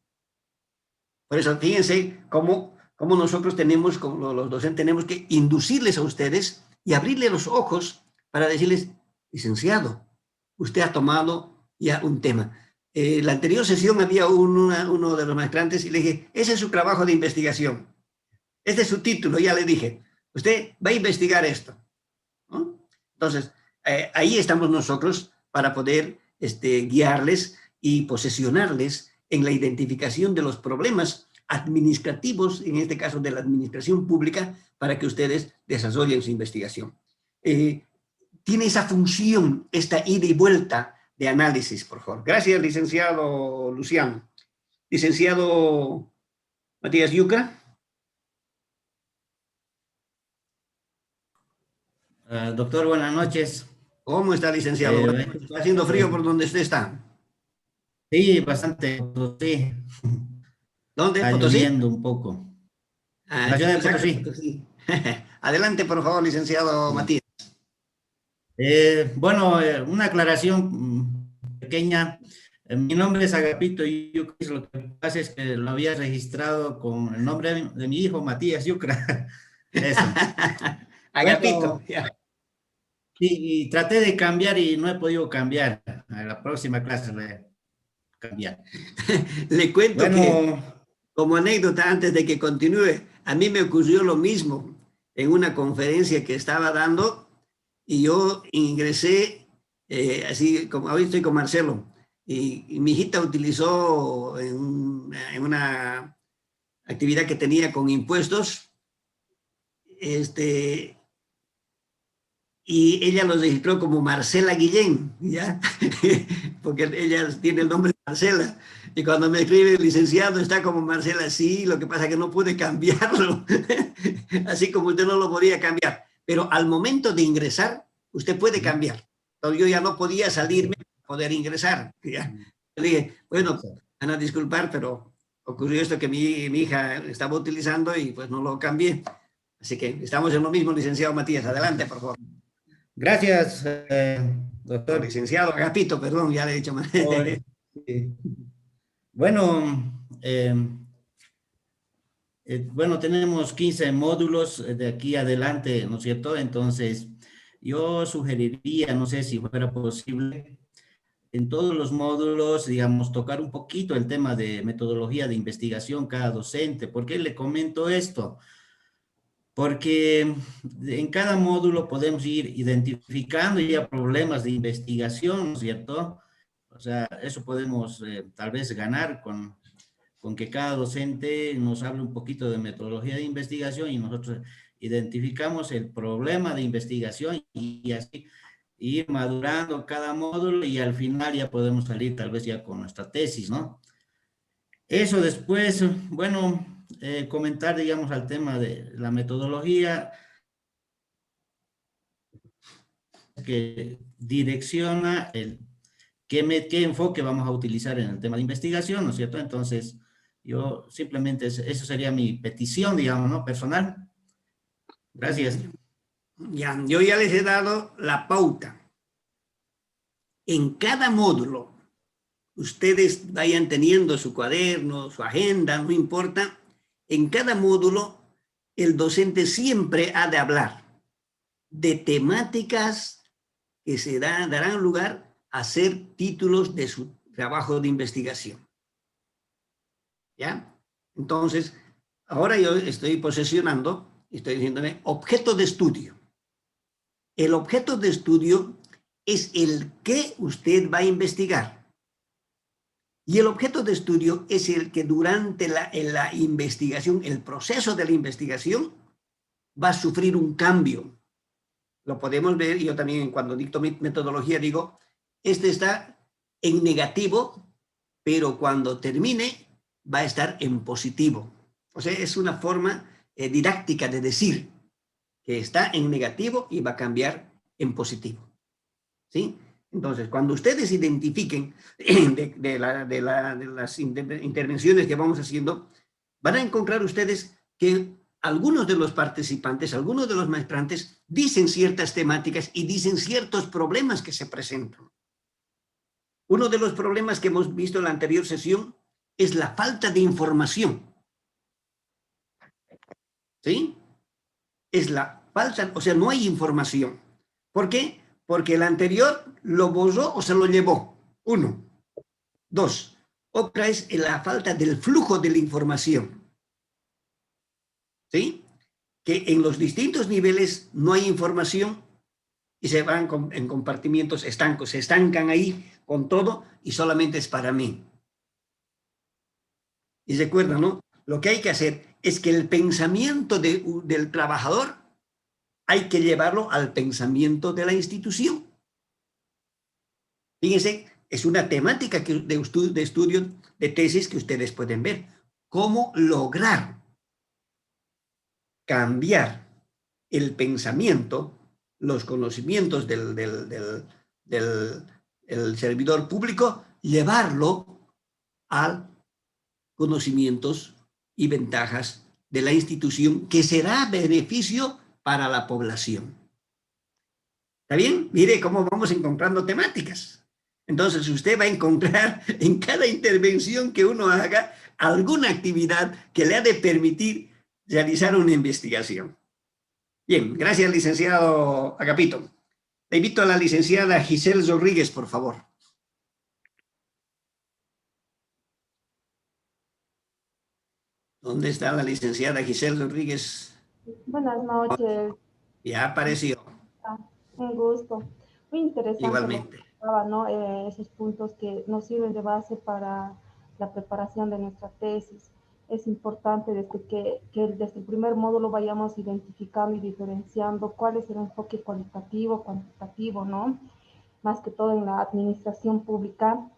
Por eso, fíjense cómo nosotros tenemos, como los docentes, tenemos que inducirles a ustedes y abrirles los ojos para decirles, licenciado, usted ha tomado ya un tema. La anterior sesión había uno de los maestrantes y le dije, ese es su trabajo de investigación. Este es su título, ya le dije. Usted va a investigar esto, ¿no? Entonces, ahí estamos nosotros para poder guiarles y posesionarles en la identificación de los problemas administrativos, en este caso de la administración pública, para que ustedes desarrollen su investigación. Tiene esa función, esta ida y vuelta de análisis, por favor. Gracias, licenciado Luciano. Licenciado Matías Yucra. Doctor, buenas noches. ¿Cómo está, licenciado? ¿Está haciendo frío por donde usted está? Sí, bastante, sí. ¿Dónde? Está ¿Potosí? lloviendo un poco. La ciudad de Potosí. Adelante, por favor, licenciado Matías. Bueno, una aclaración pequeña. Mi nombre es Agapito Yucra. Lo que pasa es que lo había registrado con el nombre de mi hijo, Matías Yucra. Eso. Agapito. Bueno, y traté de cambiar y no he podido cambiar. A la próxima clase voy a cambiar. Le cuento bueno, que, como anécdota, antes de que continúe, a mí me ocurrió lo mismo en una conferencia que estaba dando y yo ingresé, así como hoy estoy con Marcelo, y mi hijita utilizó en una actividad que tenía con impuestos, y ella lo registró como Marcela Guillén, ¿ya? Porque ella tiene el nombre de Marcela. Y cuando me escribe, licenciado, está como Marcela, sí, lo que pasa es que no pude cambiarlo. Así como usted no lo podía cambiar. Pero al momento de ingresar, usted puede cambiar. Entonces yo ya no podía salirme para poder ingresar. ¿Ya? Le dije, bueno, van a disculpar, pero ocurrió esto que mi hija estaba utilizando y pues no lo cambié. Así que estamos en lo mismo, licenciado Matías. Adelante, por favor. gracias, doctor. Licenciado Agapito, perdón, ya le he dicho mal. Bueno, bueno, tenemos 15 módulos de aquí adelante, ¿no es cierto? Entonces, yo sugeriría, no sé si fuera posible, en todos los módulos, digamos, tocar un poquito el tema de metodología de investigación cada docente. ¿Por qué le comento esto? Porque en cada módulo podemos ir identificando ya problemas de investigación, ¿no es cierto? O sea, eso podemos tal vez ganar con que cada docente nos hable un poquito de metodología de investigación y nosotros identificamos el problema de investigación y así ir madurando cada módulo y al final ya podemos salir tal vez ya con nuestra tesis, ¿no? Eso después, bueno, comentar, digamos, al tema de la metodología que direcciona qué enfoque vamos a utilizar en el tema de investigación, ¿no es cierto? Entonces, yo simplemente, eso sería mi petición, digamos, ¿no? Personal. Gracias. Ya, yo ya les he dado la pauta. En cada módulo, ustedes vayan teniendo su cuaderno, su agenda, no importa. En cada módulo, el docente siempre ha de hablar de temáticas que darán lugar a ser títulos de su trabajo de investigación. ¿Ya? Entonces, ahora yo estoy posesionando, estoy diciéndole objeto de estudio. El objeto de estudio es el que usted va a investigar. Y el objeto de estudio es el que durante la investigación, el proceso de la investigación, va a sufrir un cambio. Lo podemos ver, y yo también cuando dicto mi metodología digo, este está en negativo, pero cuando termine va a estar en positivo. O sea, es una forma didáctica de decir que está en negativo y va a cambiar en positivo. ¿Sí? Entonces, cuando ustedes identifiquen de las intervenciones que vamos haciendo, van a encontrar ustedes que algunos de los participantes, algunos de los maestrantes dicen ciertas temáticas y dicen ciertos problemas que se presentan. Uno de los problemas que hemos visto en la anterior sesión es la falta de información. ¿Sí? Es la falta, o sea, no hay información. ¿Por qué? Porque el anterior lo borró o se lo llevó. Uno. Dos. Otra es la falta del flujo de la información. ¿Sí? Que en los distintos niveles no hay información y se van en compartimientos estancos, se estancan ahí con todo y solamente es para mí. Y recuerda, ¿no? Lo que hay que hacer es que el pensamiento del trabajador hay que llevarlo al pensamiento de la institución. Fíjense, es una temática de estudio, de tesis que ustedes pueden ver. ¿Cómo lograr cambiar el pensamiento, los conocimientos del servidor público, llevarlo a conocimientos y ventajas de la institución que será beneficio para la población? ¿Está bien? Mire cómo vamos encontrando temáticas. Entonces usted va a encontrar en cada intervención que uno haga alguna actividad que le ha de permitir realizar una investigación. Bien, gracias, licenciado Agapito. Le invito a la licenciada Giselle Rodríguez, por favor. ¿Dónde está la licenciada Giselle Rodríguez? Buenas noches. Ya apareció. Un gusto. Muy interesante. Igualmente. ¿No? Esos puntos que nos sirven de base para la preparación de nuestra tesis. Es importante que desde el primer módulo vayamos identificando y diferenciando cuál es el enfoque cualitativo, cuantitativo, ¿no? Más que todo en la administración pública.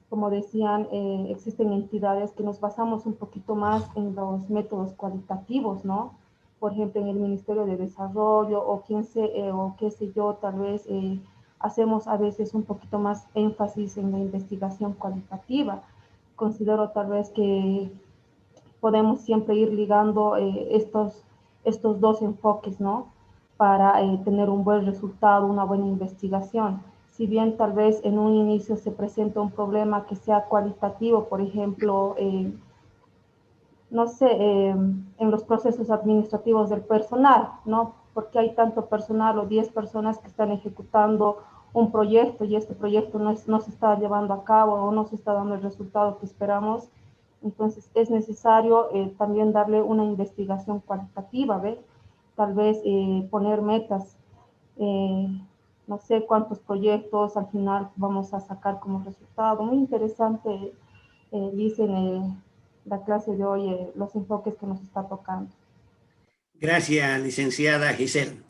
Como decían, existen entidades que nos basamos un poquito más en los métodos cualitativos, ¿no? Por ejemplo, en el Ministerio de Desarrollo o qué sé yo, tal vez hacemos a veces un poquito más énfasis en la investigación cualitativa. Considero tal vez que podemos siempre ir ligando estos dos enfoques, ¿no? Para tener un buen resultado, una buena investigación. Si bien tal vez en un inicio se presenta un problema que sea cualitativo, por ejemplo, no sé, en los procesos administrativos del personal, ¿no? Porque hay tanto personal o 10 personas que están ejecutando un proyecto y este proyecto no se está llevando a cabo o no se está dando el resultado que esperamos. Entonces es necesario también darle una investigación cualitativa, ¿ve? Tal vez poner metas, no sé cuántos proyectos al final vamos a sacar como resultado. Muy interesante, dicen la clase de hoy, los enfoques que nos está tocando. Gracias, licenciada Giselle.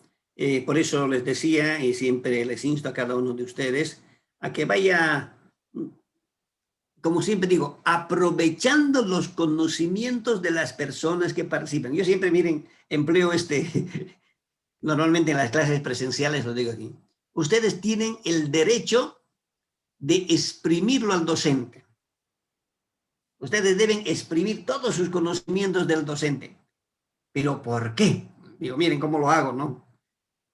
Por eso les decía, y siempre les insto a cada uno de ustedes, a que vaya, como siempre digo, aprovechando los conocimientos de las personas que participan. Yo siempre, miren, empleo normalmente en las clases presenciales, lo digo aquí. Ustedes tienen el derecho de exprimirlo al docente. Ustedes deben exprimir todos sus conocimientos del docente. ¿Pero por qué? Digo, miren cómo lo hago, ¿no?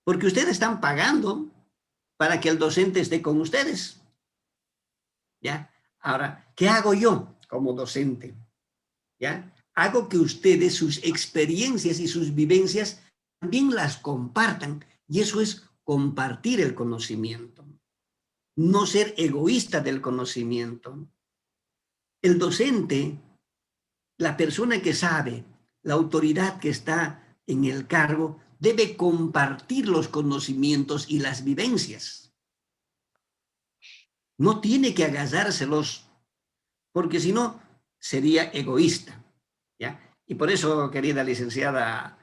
Porque ustedes están pagando para que el docente esté con ustedes. ¿Ya? Ahora, ¿qué hago yo como docente? ¿Ya? Hago que ustedes sus experiencias y sus vivencias también las compartan. Y eso es compartir el conocimiento. No ser egoísta del conocimiento. El docente, la persona que sabe, la autoridad que está en el cargo, debe compartir los conocimientos y las vivencias. No tiene que agarrárselos, porque si no, sería egoísta. ¿Ya? Y por eso, querida licenciada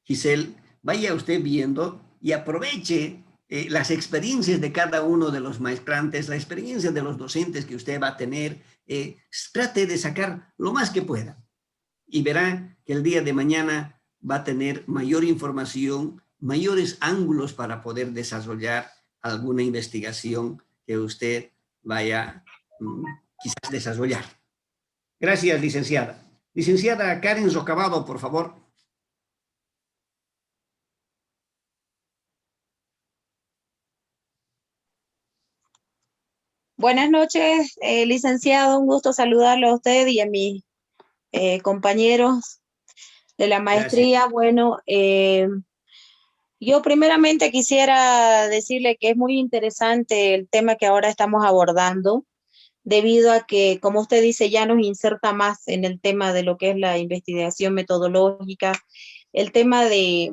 Giselle, vaya usted viendo y aproveche las experiencias de cada uno de los maestrantes, la experiencia de los docentes que usted va a tener, trate de sacar lo más que pueda. Y verá que el día de mañana va a tener mayor información, mayores ángulos para poder desarrollar alguna investigación que usted vaya quizás desarrollar. Gracias, licenciada. Licenciada Karen Socavado, por favor. Buenas noches, licenciado. Un gusto saludarlo a usted y a mis compañeros de la maestría. Gracias. Bueno, yo primeramente quisiera decirle que es muy interesante el tema que ahora estamos abordando, debido a que, como usted dice, ya nos inserta más en el tema de lo que es la investigación metodológica, el tema de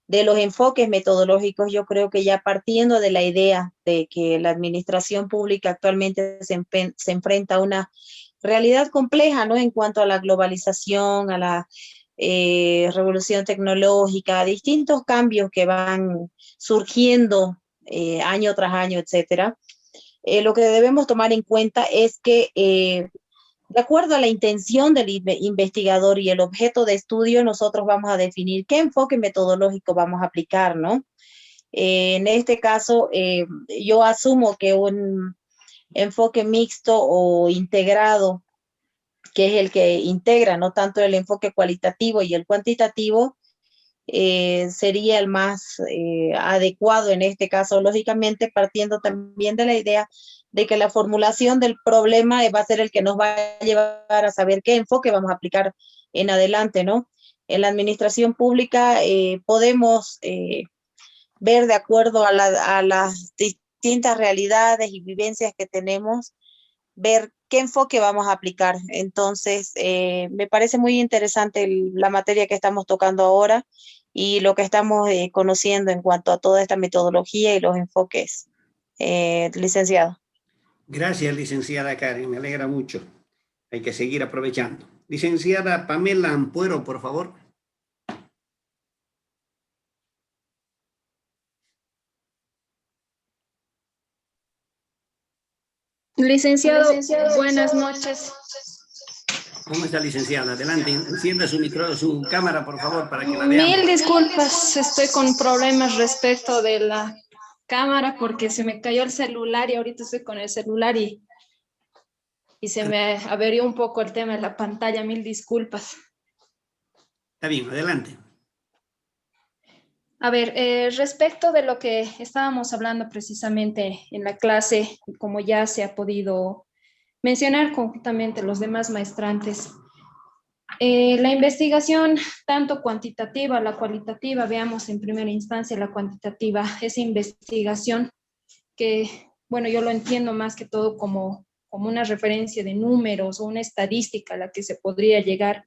los enfoques metodológicos. Yo creo que ya partiendo de la idea de que la administración pública actualmente se enfrenta a una realidad compleja, ¿no? En cuanto a la globalización, a la revolución tecnológica, a distintos cambios que van surgiendo año tras año, etcétera. Lo que debemos tomar en cuenta es que de acuerdo a la intención del investigador y el objeto de estudio, nosotros vamos a definir qué enfoque metodológico vamos a aplicar, ¿no? En este caso, yo asumo que un enfoque mixto o integrado, que es el que integra, no tanto el enfoque cualitativo y el cuantitativo, sería el más adecuado en este caso, lógicamente partiendo también de la idea de que la formulación del problema va a ser el que nos va a llevar a saber qué enfoque vamos a aplicar en adelante, ¿no? En la administración pública podemos ver, de acuerdo a las distintas realidades y vivencias que tenemos, ver qué enfoque vamos a aplicar. Entonces, me parece muy interesante la materia que estamos tocando ahora y lo que estamos conociendo en cuanto a toda esta metodología y los enfoques, licenciado. Gracias, licenciada Karen, me alegra mucho. Hay que seguir aprovechando. Licenciada Pamela Ampuero, por favor. Licenciado, buenas noches. ¿Cómo está, licenciada? Adelante, encienda su cámara, por favor, para que la veamos. Mil disculpas, estoy con problemas respecto de la cámara porque se me cayó el celular y ahorita estoy con el celular y se me averió un poco el tema de la pantalla. Mil disculpas. Está bien, adelante. A ver, respecto de lo que estábamos hablando precisamente en la clase, como ya se ha podido mencionar conjuntamente los demás maestrantes, La investigación, tanto cuantitativa, la cualitativa, veamos en primera instancia la cuantitativa, esa investigación que, bueno, yo lo entiendo más que todo como una referencia de números o una estadística a la que se podría llegar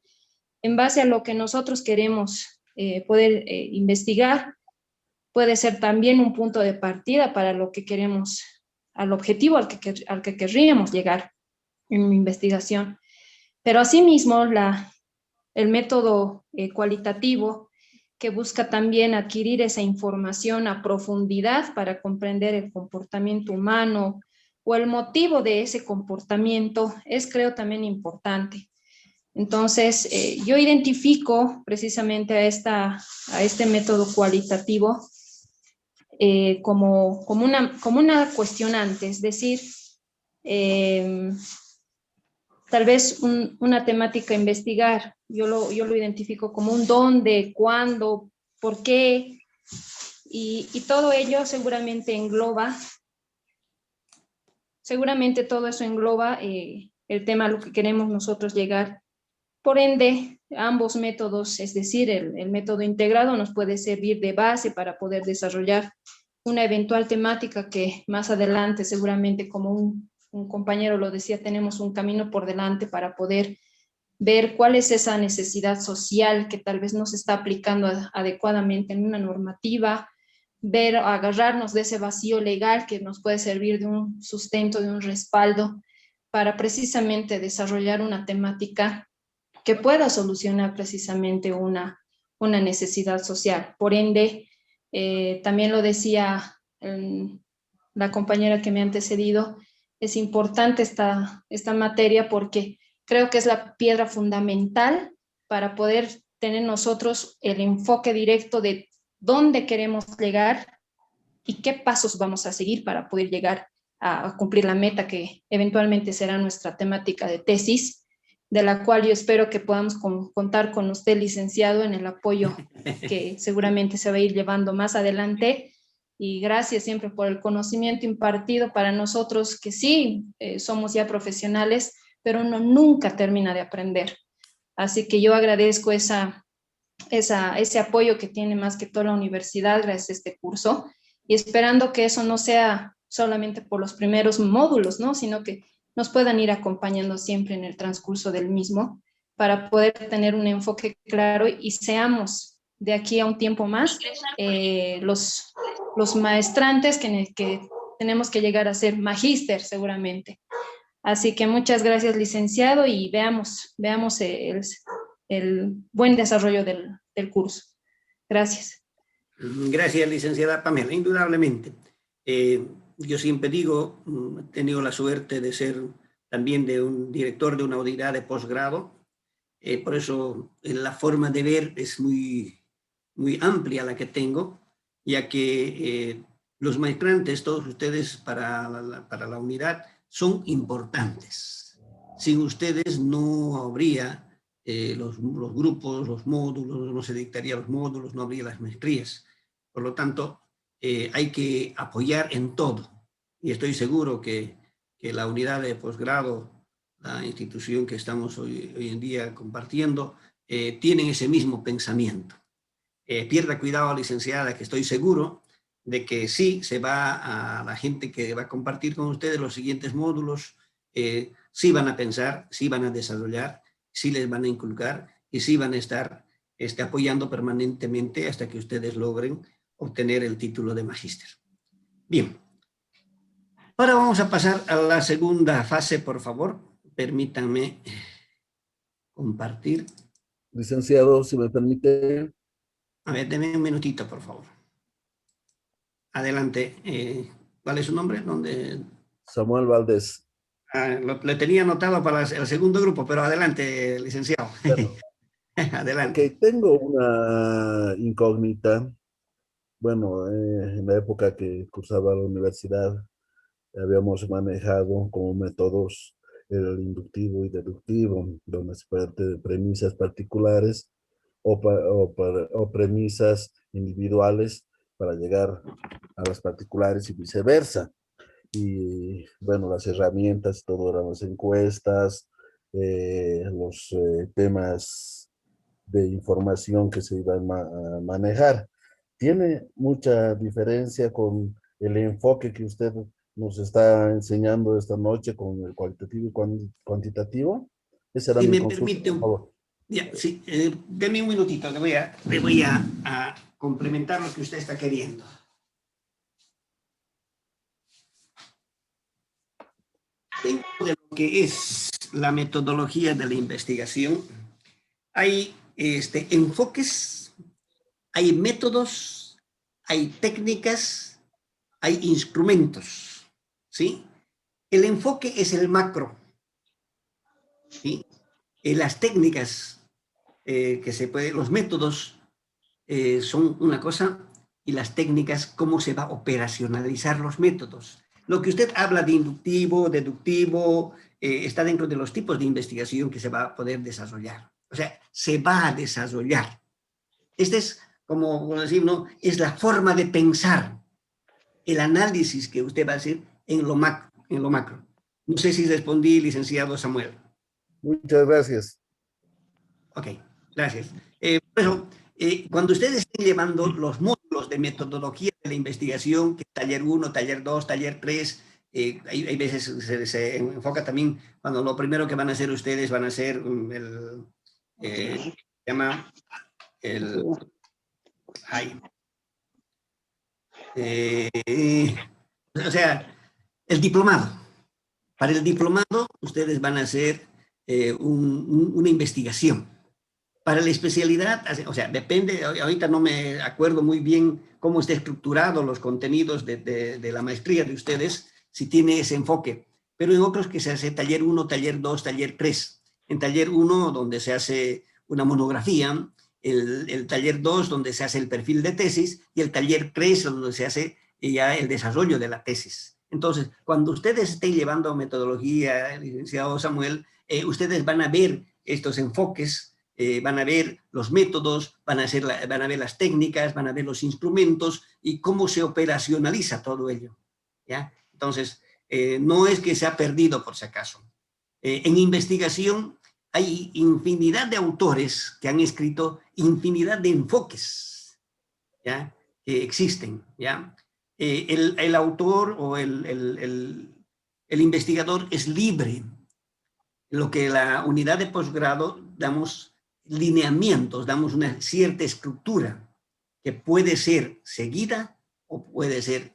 en base a lo que nosotros queremos poder investigar. Puede ser también un punto de partida para lo que queremos, al objetivo al que querríamos llegar en mi investigación. Pero asimismo, el método cualitativo, que busca también adquirir esa información a profundidad para comprender el comportamiento humano o el motivo de ese comportamiento, es, creo, también importante. Entonces, yo identifico precisamente a este método cualitativo como una cuestionante, es decir, tal vez una temática a investigar. Yo lo identifico como un dónde, cuándo, por qué, y todo ello seguramente todo eso engloba el tema a lo que queremos nosotros llegar. Por ende, ambos métodos, es decir, el método integrado nos puede servir de base para poder desarrollar una eventual temática que más adelante seguramente, como un compañero lo decía, tenemos un camino por delante para poder ver cuál es esa necesidad social que tal vez no se está aplicando adecuadamente en una normativa, agarrarnos de ese vacío legal que nos puede servir de un sustento, de un respaldo, para precisamente desarrollar una temática que pueda solucionar precisamente una necesidad social. Por ende, también lo decía la compañera que me ha antecedido, es importante esta materia porque creo que es la piedra fundamental para poder tener nosotros el enfoque directo de dónde queremos llegar y qué pasos vamos a seguir para poder llegar a cumplir la meta que eventualmente será nuestra temática de tesis, de la cual yo espero que podamos contar con usted, licenciado, en el apoyo que seguramente se va a ir llevando más adelante. Y gracias siempre por el conocimiento impartido para nosotros que sí somos ya profesionales, pero uno nunca termina de aprender. Así que yo agradezco ese apoyo que tiene más que toda la universidad gracias a este curso, y esperando que eso no sea solamente por los primeros módulos, ¿no? Sino que nos puedan ir acompañando siempre en el transcurso del mismo para poder tener un enfoque claro y seamos de aquí a un tiempo más los maestrantes que tenemos que llegar a ser magíster seguramente. Así que muchas gracias, licenciado, y veamos el buen desarrollo del curso. Gracias. Gracias, licenciada Pamela, indudablemente. Yo siempre digo, he tenido la suerte de ser también de un director de una unidad de posgrado, por eso la forma de ver es muy amplia la que tengo, ya que los maestrantes, todos ustedes para la unidad, son importantes. Sin ustedes no habría los grupos, los módulos, no se dictarían los módulos, no habría las maestrías. Por lo tanto, hay que apoyar en todo. Y estoy seguro que la unidad de posgrado, la institución que estamos hoy en día compartiendo, tienen ese mismo pensamiento. Pierda cuidado, licenciada, que estoy seguro de que sí se va a la gente que va a compartir con ustedes los siguientes módulos, sí van a pensar, sí van a desarrollar, sí les van a inculcar y sí van a estar apoyando permanentemente hasta que ustedes logren obtener el título de magíster. Bien. Ahora vamos a pasar a la segunda fase, por favor. Permítanme compartir. Licenciado, si me permite. A ver, denme un minutito, por favor. Adelante. ¿Cuál es su nombre? ¿Dónde? Samuel Valdés. Le tenía anotado para el segundo grupo, pero adelante, licenciado. Bueno, adelante. okay, tengo una incógnita. Bueno, en la época que cursaba la universidad, habíamos manejado como métodos el inductivo y deductivo, donde se parte de premisas particulares o premisas individuales para llegar a las particulares y viceversa. Y bueno, las herramientas, todo eran las encuestas, los temas de información que se iban a manejar. Tiene mucha diferencia con el enfoque que usted nos está enseñando esta noche con el cualitativo y cuantitativo. Esa era Si mi me consulta, permite, por favor. ya, sí, denme un minutito, le voy a complementar lo que usted está queriendo. Dentro de lo que es la metodología de la investigación, hay enfoques, hay métodos, hay técnicas, hay instrumentos, ¿sí? El enfoque es el macro, ¿sí? Las técnicas los métodos son una cosa y las técnicas, cómo se va a operacionalizar los métodos. Lo que usted habla de inductivo, deductivo, está dentro de los tipos de investigación que se va a poder desarrollar. O sea, se va a desarrollar. Este es, como decir, ¿no? Es la forma de pensar, el análisis que usted va a hacer en lo macro. No sé si respondí, licenciado Samuel. Muchas gracias. Ok, gracias. Por eso, cuando ustedes estén llevando los módulos de metodología de la investigación, que taller 1, taller 2, taller 3, hay veces se enfoca también cuando lo primero que van a hacer ustedes van a hacer se llama el, o sea, el diplomado. Para el diplomado, ustedes van a hacer una investigación. Para la especialidad, o sea, depende, ahorita no me acuerdo muy bien cómo está estructurado los contenidos de la maestría de ustedes, si tiene ese enfoque, pero en otros que se hace taller 1, taller 2, taller 3. En taller 1, donde se hace una monografía, el taller 2, donde se hace el perfil de tesis, y el taller 3, donde se hace ya el desarrollo de la tesis. Entonces, cuando ustedes estén llevando metodología, licenciado Samuel, ustedes van a ver estos enfoques, van a ver los métodos, van a ver las técnicas, van a ver los instrumentos y cómo se operacionaliza todo ello, ¿ya? Entonces, no es que se ha perdido por si acaso. En investigación hay infinidad de autores que han escrito infinidad de enfoques, ¿ya? Que existen, ¿ya? El autor o el investigador es libre. Lo que la unidad de posgrado damos lineamientos, damos una cierta estructura que puede ser seguida o puede ser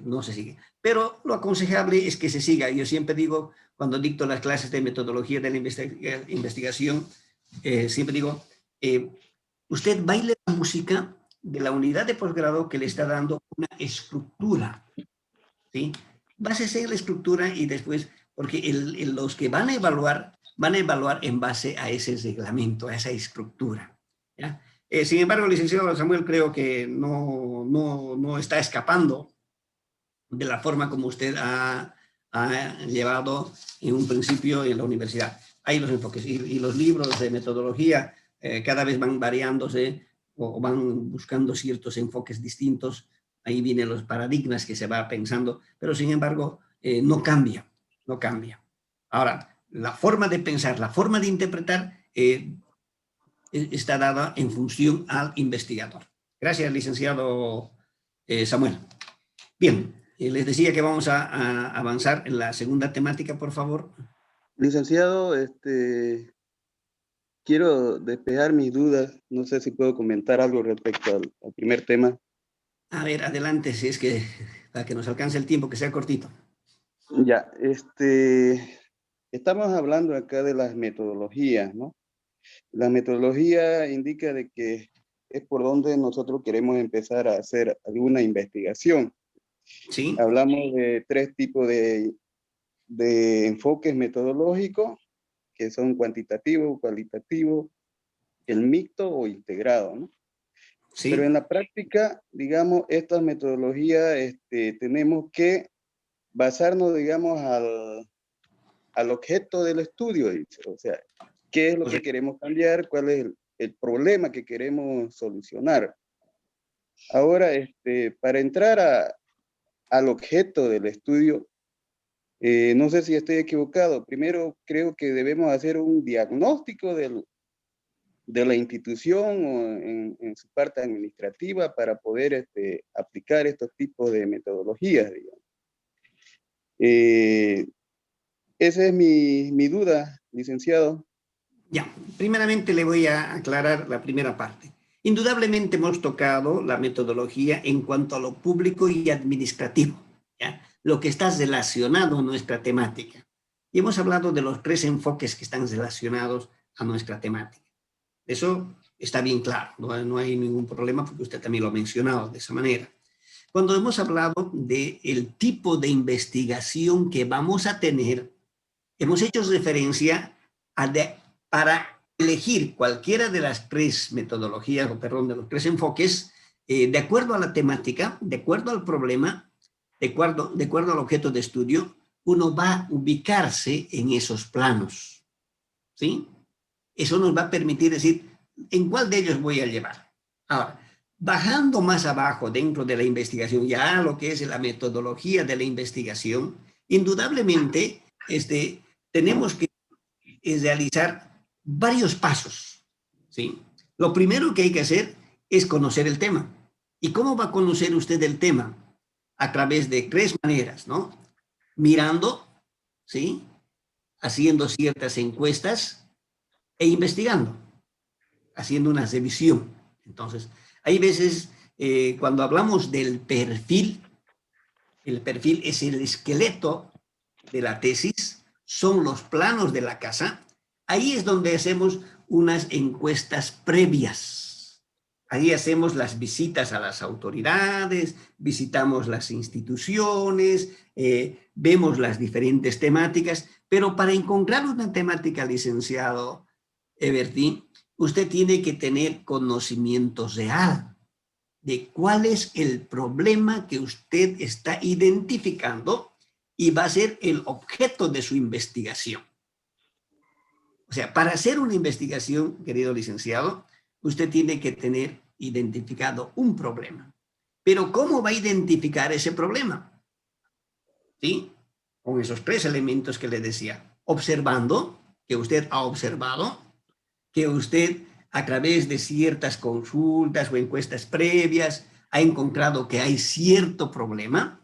no se sigue. Pero lo aconsejable es que se siga. Yo siempre digo, cuando dicto las clases de metodología de la investigación, siempre digo, usted baile la música de la unidad de posgrado que le está dando una estructura, ¿sí? Básese en la estructura y después, porque los que van a evaluar en base a ese reglamento, a esa estructura, ¿ya? Sin embargo, licenciado Samuel, creo que no está escapando de la forma como usted ha llevado en un principio en la universidad. Hay los enfoques y los libros de metodología cada vez van variándose o van buscando ciertos enfoques distintos. Ahí vienen los paradigmas que se va pensando, pero sin embargo no cambia. Ahora, la forma de pensar, la forma de interpretar está dada en función al investigador. Gracias, licenciado Samuel. Bien, les decía que vamos a avanzar en la segunda temática, por favor. Licenciado, quiero despejar mis dudas. No sé si puedo comentar algo respecto al primer tema. A ver, adelante, si es que para que nos alcance el tiempo, que sea cortito. Ya, estamos hablando acá de las metodologías, ¿no? La metodología indica de que es por donde nosotros queremos empezar a hacer alguna investigación. Sí. Hablamos de 3 tipos de enfoques metodológicos, que son cuantitativo, cualitativo, el mixto o integrado, ¿no? Sí. Pero en la práctica, digamos, estas metodologías tenemos que basarnos, digamos, al objeto del estudio, o sea, qué es lo que queremos cambiar, cuál es el problema que queremos solucionar. Ahora, para entrar al objeto del estudio, No sé si estoy equivocado. Primero creo que debemos hacer un diagnóstico de la institución o en su parte administrativa para poder aplicar estos tipos de metodologías, digamos. Esa es mi duda, licenciado. Ya, primeramente le voy a aclarar la primera parte. Indudablemente hemos tocado la metodología en cuanto a lo público y administrativo, ¿ya? Lo que está relacionado a nuestra temática. Y hemos hablado de los 3 enfoques que están relacionados a nuestra temática. Eso está bien claro, no hay ningún problema porque usted también lo ha mencionado de esa manera. Cuando hemos hablado del tipo de investigación que vamos a tener, hemos hecho referencia para elegir cualquiera de las 3 metodologías, o perdón, de los 3 enfoques, de acuerdo a la temática, de acuerdo al problema, de acuerdo al objeto de estudio, uno va a ubicarse en esos planos, ¿sí? Eso nos va a permitir decir, ¿en cuál de ellos voy a llevar? Ahora, bajando más abajo dentro de la investigación, ya lo que es la metodología de la investigación, indudablemente tenemos que realizar varios pasos, ¿sí? Lo primero que hay que hacer es conocer el tema. ¿Y cómo va a conocer usted el tema? A través de 3 maneras, ¿no? Mirando, ¿sí? Haciendo ciertas encuestas e investigando, haciendo una revisión. Entonces, hay veces, cuando hablamos del perfil, el perfil es el esqueleto de la tesis, son los planos de la casa. Ahí es donde hacemos unas encuestas previas. Ahí hacemos las visitas a las autoridades, visitamos las instituciones, vemos las diferentes temáticas, pero para encontrar una temática, licenciado Eberty, usted tiene que tener conocimiento real de cuál es el problema que usted está identificando y va a ser el objeto de su investigación. O sea, para hacer una investigación, querido licenciado, usted tiene que tener identificado un problema. Pero ¿cómo va a identificar ese problema? ¿Sí? Con esos 3 elementos que le decía. Observando, que usted ha observado, que usted a través de ciertas consultas o encuestas previas ha encontrado que hay cierto problema,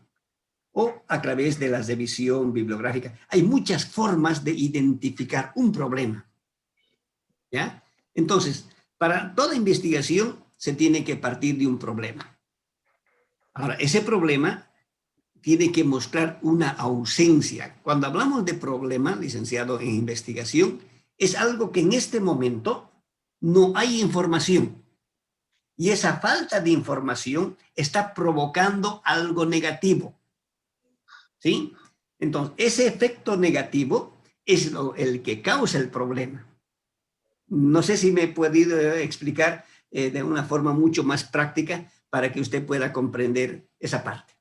o a través de la revisión bibliográfica. Hay muchas formas de identificar un problema, ¿ya? Entonces, para toda investigación se tiene que partir de un problema. Ahora, ese problema tiene que mostrar una ausencia. Cuando hablamos de problema, licenciado en investigación, es algo que en este momento no hay información. Y esa falta de información está provocando algo negativo, ¿sí? Entonces, ese efecto negativo es el que causa el problema. No sé si me he podido explicar de una forma mucho más práctica para que usted pueda comprender esa parte.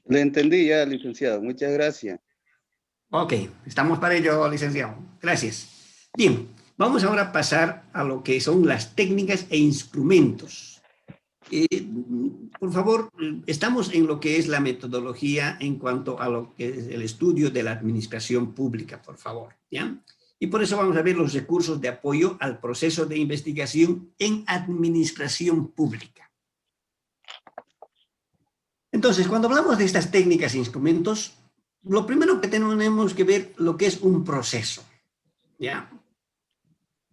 Le entendí ya, licenciado. Muchas gracias. Ok, estamos para ello, licenciado. Gracias. Bien, vamos ahora a pasar a lo que son las técnicas e instrumentos. Por favor, estamos en lo que es la metodología en cuanto a lo que es el estudio de la administración pública, por favor, ¿ya? Y por eso vamos a ver los recursos de apoyo al proceso de investigación en administración pública. Entonces, cuando hablamos de estas técnicas e instrumentos, lo primero que tenemos que ver lo que es un proceso, ¿ya?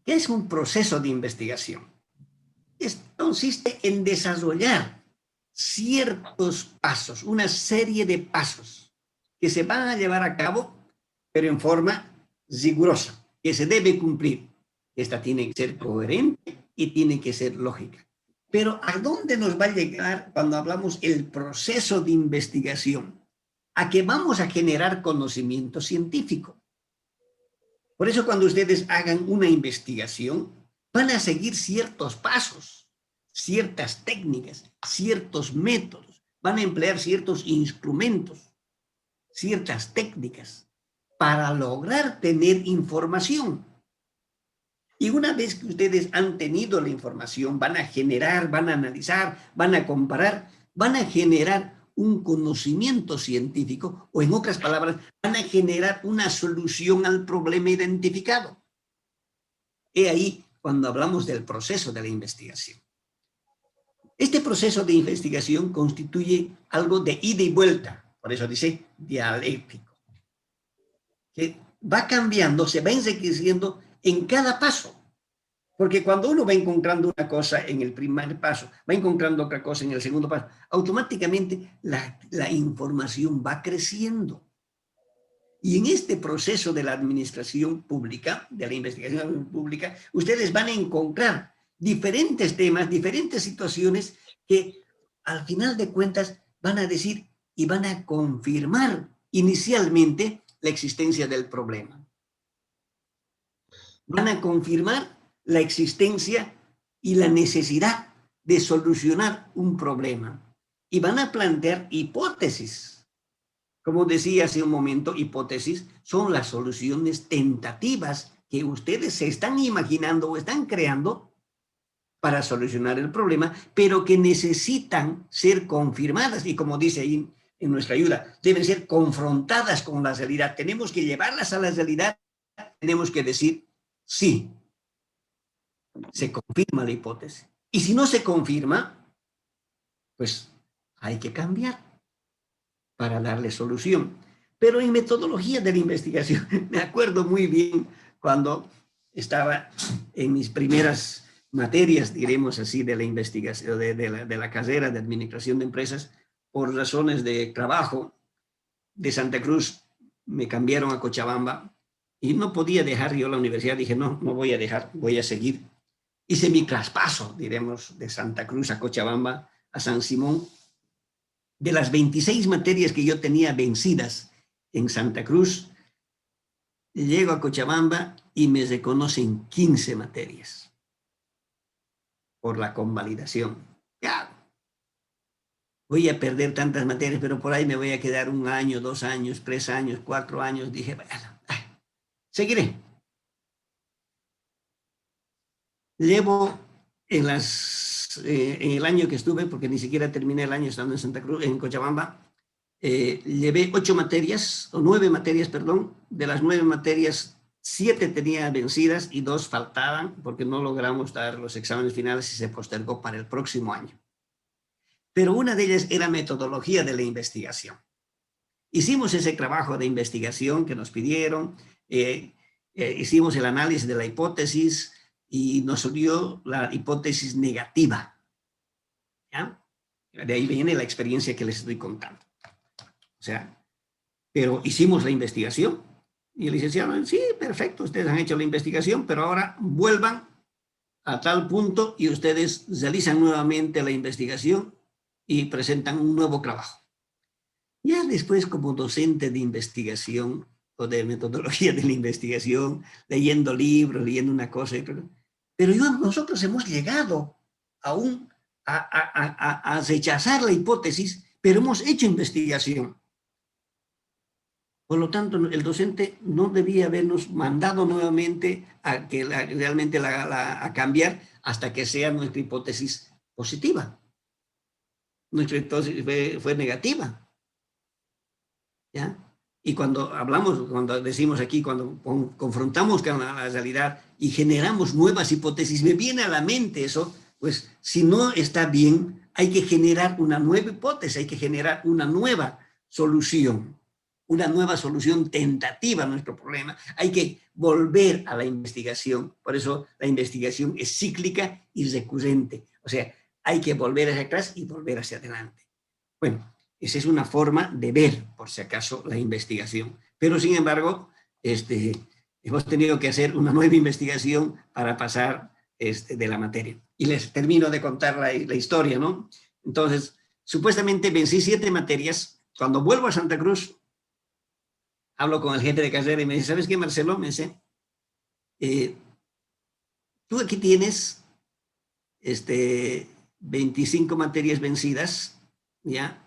¿Qué es un proceso de investigación? Esto consiste en desarrollar ciertos pasos, una serie de pasos que se van a llevar a cabo, pero en forma rigurosa, que se debe cumplir. Esta tiene que ser coherente y tiene que ser lógica. Pero ¿a dónde nos va a llegar cuando hablamos el proceso de investigación? A que vamos a generar conocimiento científico. Por eso cuando ustedes hagan una investigación, van a seguir ciertos pasos, ciertas técnicas, ciertos métodos, van a emplear ciertos instrumentos, ciertas técnicas para lograr tener información. Y una vez que ustedes han tenido la información, van a generar, van a analizar, van a comparar, van a generar un conocimiento científico, o en otras palabras, van a generar una solución al problema identificado. He ahí cuando hablamos del proceso de la investigación. Este proceso de investigación constituye algo de ida y vuelta, por eso dice dialéctico, que va cambiando, se va enriqueciendo en cada paso. Porque cuando uno va encontrando una cosa en el primer paso, va encontrando otra cosa en el segundo paso, automáticamente la información va creciendo. Y en este proceso de la administración pública, de la investigación pública, ustedes van a encontrar diferentes temas, diferentes situaciones que al final de cuentas van a decir y van a confirmar inicialmente la existencia del problema. Van a confirmar la existencia y la necesidad de solucionar un problema. Y van a plantear hipótesis. Como decía hace un momento, hipótesis son las soluciones tentativas que ustedes se están imaginando o están creando para solucionar el problema, pero que necesitan ser confirmadas. Y como dice ahí en nuestra ayuda, deben ser confrontadas con la realidad. Tenemos que llevarlas a la realidad. Tenemos que decir sí. Se confirma la hipótesis. Y si no se confirma, pues hay que cambiar para darle solución. Pero en metodología de la investigación, me acuerdo muy bien cuando estaba en mis primeras materias, diremos así, de la investigación, de la carrera de administración de empresas, por razones de trabajo, de Santa Cruz me cambiaron a Cochabamba y no podía dejar yo la universidad. Dije, no voy a dejar, voy a seguir. Hice mi traspaso, diremos, de Santa Cruz a Cochabamba, a San Simón. De las 26 materias que yo tenía vencidas en Santa Cruz, llego a Cochabamba y me reconocen 15 materias por la convalidación. Ya, voy a perder tantas materias, pero por ahí me voy a quedar 1 año, 2 años, 3 años, 4 años. Dije, bueno, seguiré. Llevo en el año que estuve, porque ni siquiera terminé el año estando en Santa Cruz, en Cochabamba, llevé 8 materias, o 9 materias, perdón. De las 9 materias, 7 tenía vencidas y 2 faltaban porque no logramos dar los exámenes finales y se postergó para el próximo año. Pero una de ellas era metodología de la investigación. Hicimos ese trabajo de investigación que nos pidieron, hicimos el análisis de la hipótesis y nos dio la hipótesis negativa. ¿Ya? De ahí viene la experiencia que les estoy contando. O sea, pero hicimos la investigación y el licenciado, sí, perfecto, ustedes han hecho la investigación, pero ahora vuelvan a tal punto y ustedes realizan nuevamente la investigación y presentan un nuevo trabajo. Ya después, como docente de investigación o de metodología de la investigación, leyendo libros, leyendo una cosa y otra, pero nosotros hemos llegado aún a rechazar la hipótesis, pero hemos hecho investigación. Por lo tanto, el docente no debía habernos mandado nuevamente a que realmente a cambiar hasta que sea nuestra hipótesis positiva. Nuestra hipótesis fue negativa. ¿Ya? Y cuando hablamos, cuando decimos aquí, cuando confrontamos con la realidad y generamos nuevas hipótesis, me viene a la mente eso, pues si no está bien, hay que generar una nueva hipótesis, hay que generar una nueva solución tentativa a nuestro problema. Hay que volver a la investigación. Por eso la investigación es cíclica y recurrente. O sea, hay que volver hacia atrás y volver hacia adelante. Bueno, esa es una forma de ver, por si acaso, la investigación. Pero, sin embargo, hemos tenido que hacer una nueva investigación para pasar de la materia. Y les termino de contar la historia, ¿no? Entonces, supuestamente vencí 7 materias. Cuando vuelvo a Santa Cruz, hablo con el jefe de carrera y me dice, ¿sabes qué, Marcelo? Me dice, tú aquí tienes 25 materias vencidas, ¿ya?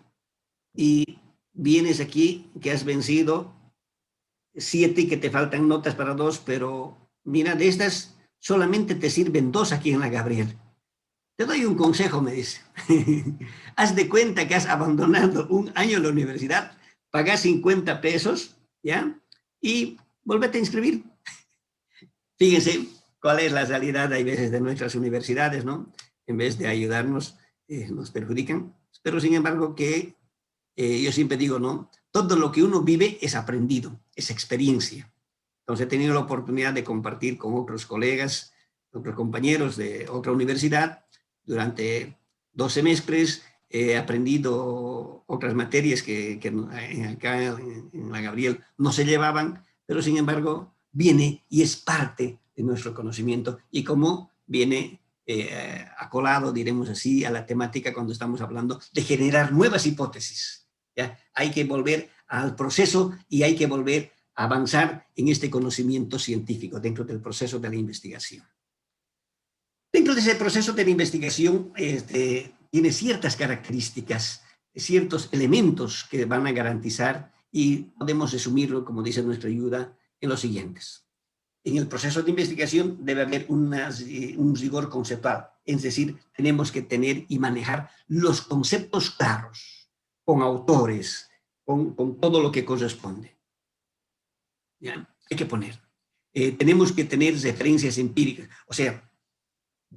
Y vienes aquí que has vencido 7 y que te faltan notas para 2, pero mira, de estas solamente te sirven 2 aquí en la Gabriel. Te doy un consejo, me dice. Haz de cuenta que has abandonado un año en la universidad, pagas 50 pesos, ¿ya? Y volvete a inscribir. Fíjense cuál es la realidad, hay veces, de nuestras universidades, ¿no? En vez de ayudarnos, nos perjudican. Pero, sin embargo, que yo siempre digo, ¿no? Todo lo que uno vive es aprendido, es experiencia. Entonces, he tenido la oportunidad de compartir con otros colegas, otros compañeros de otra universidad. Durante 2 semestres he aprendido otras materias que acá en la Gabriel no se llevaban, pero sin embargo viene y es parte de nuestro conocimiento, y como viene acolado, diremos así, a la temática cuando estamos hablando de generar nuevas hipótesis. ¿Ya? Hay que volver al proceso y hay que volver a avanzar en este conocimiento científico dentro del proceso de la investigación. Dentro de ese proceso de la investigación tiene ciertas características, ciertos elementos que van a garantizar, y podemos resumirlo, como dice nuestra ayuda, en los siguientes. En el proceso de investigación debe haber un rigor conceptual, es decir, tenemos que tener y manejar los conceptos claros, con autores, con todo lo que corresponde. ¿Ya? Hay que poner. Tenemos que tener referencias empíricas, o sea,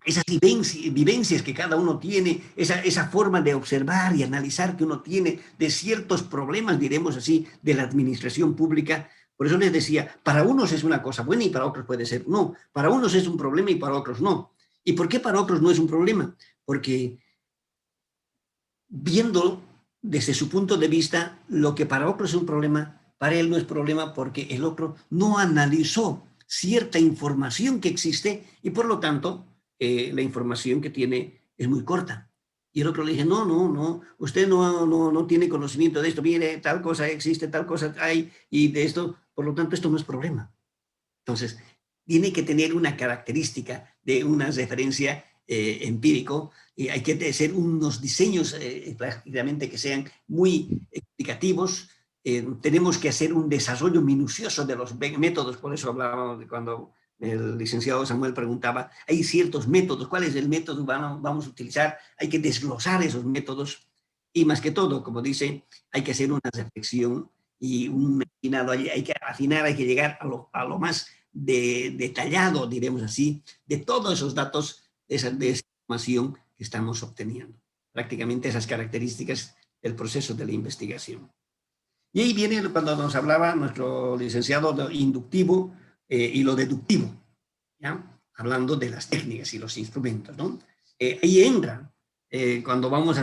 esas vivencias que cada uno tiene, esa forma de observar y analizar que uno tiene de ciertos problemas, diremos así, de la administración pública. Por eso les decía, para unos es una cosa buena y para otros puede ser no. Para unos es un problema y para otros no. ¿Y por qué para otros no es un problema? Porque viendo desde su punto de vista, lo que para otros es un problema, para él no es problema, porque el otro no analizó cierta información que existe y por lo tanto la información que tiene es muy corta. Y el otro le dije, no, usted no tiene conocimiento de esto, mire, tal cosa existe, tal cosa hay, y de esto, por lo tanto, esto no es problema. Entonces, tiene que tener una característica de una referencia empírico, y hay que hacer unos diseños prácticamente que sean muy explicativos. Tenemos que hacer un desarrollo minucioso de los métodos, por eso hablábamos de cuando el licenciado Samuel preguntaba, hay ciertos métodos, ¿cuál es el método que vamos a utilizar? Hay que desglosar esos métodos y más que todo, como dice, hay que hacer una reflexión y un afinado, hay que afinar, hay que llegar a lo más detallado, diremos así, de todos esos datos, de esa información que estamos obteniendo. Prácticamente esas características del proceso de la investigación. Y ahí viene cuando nos hablaba nuestro licenciado de inductivo, y lo deductivo, ¿ya? Hablando de las técnicas y los instrumentos, ¿no? Ahí entra cuando vamos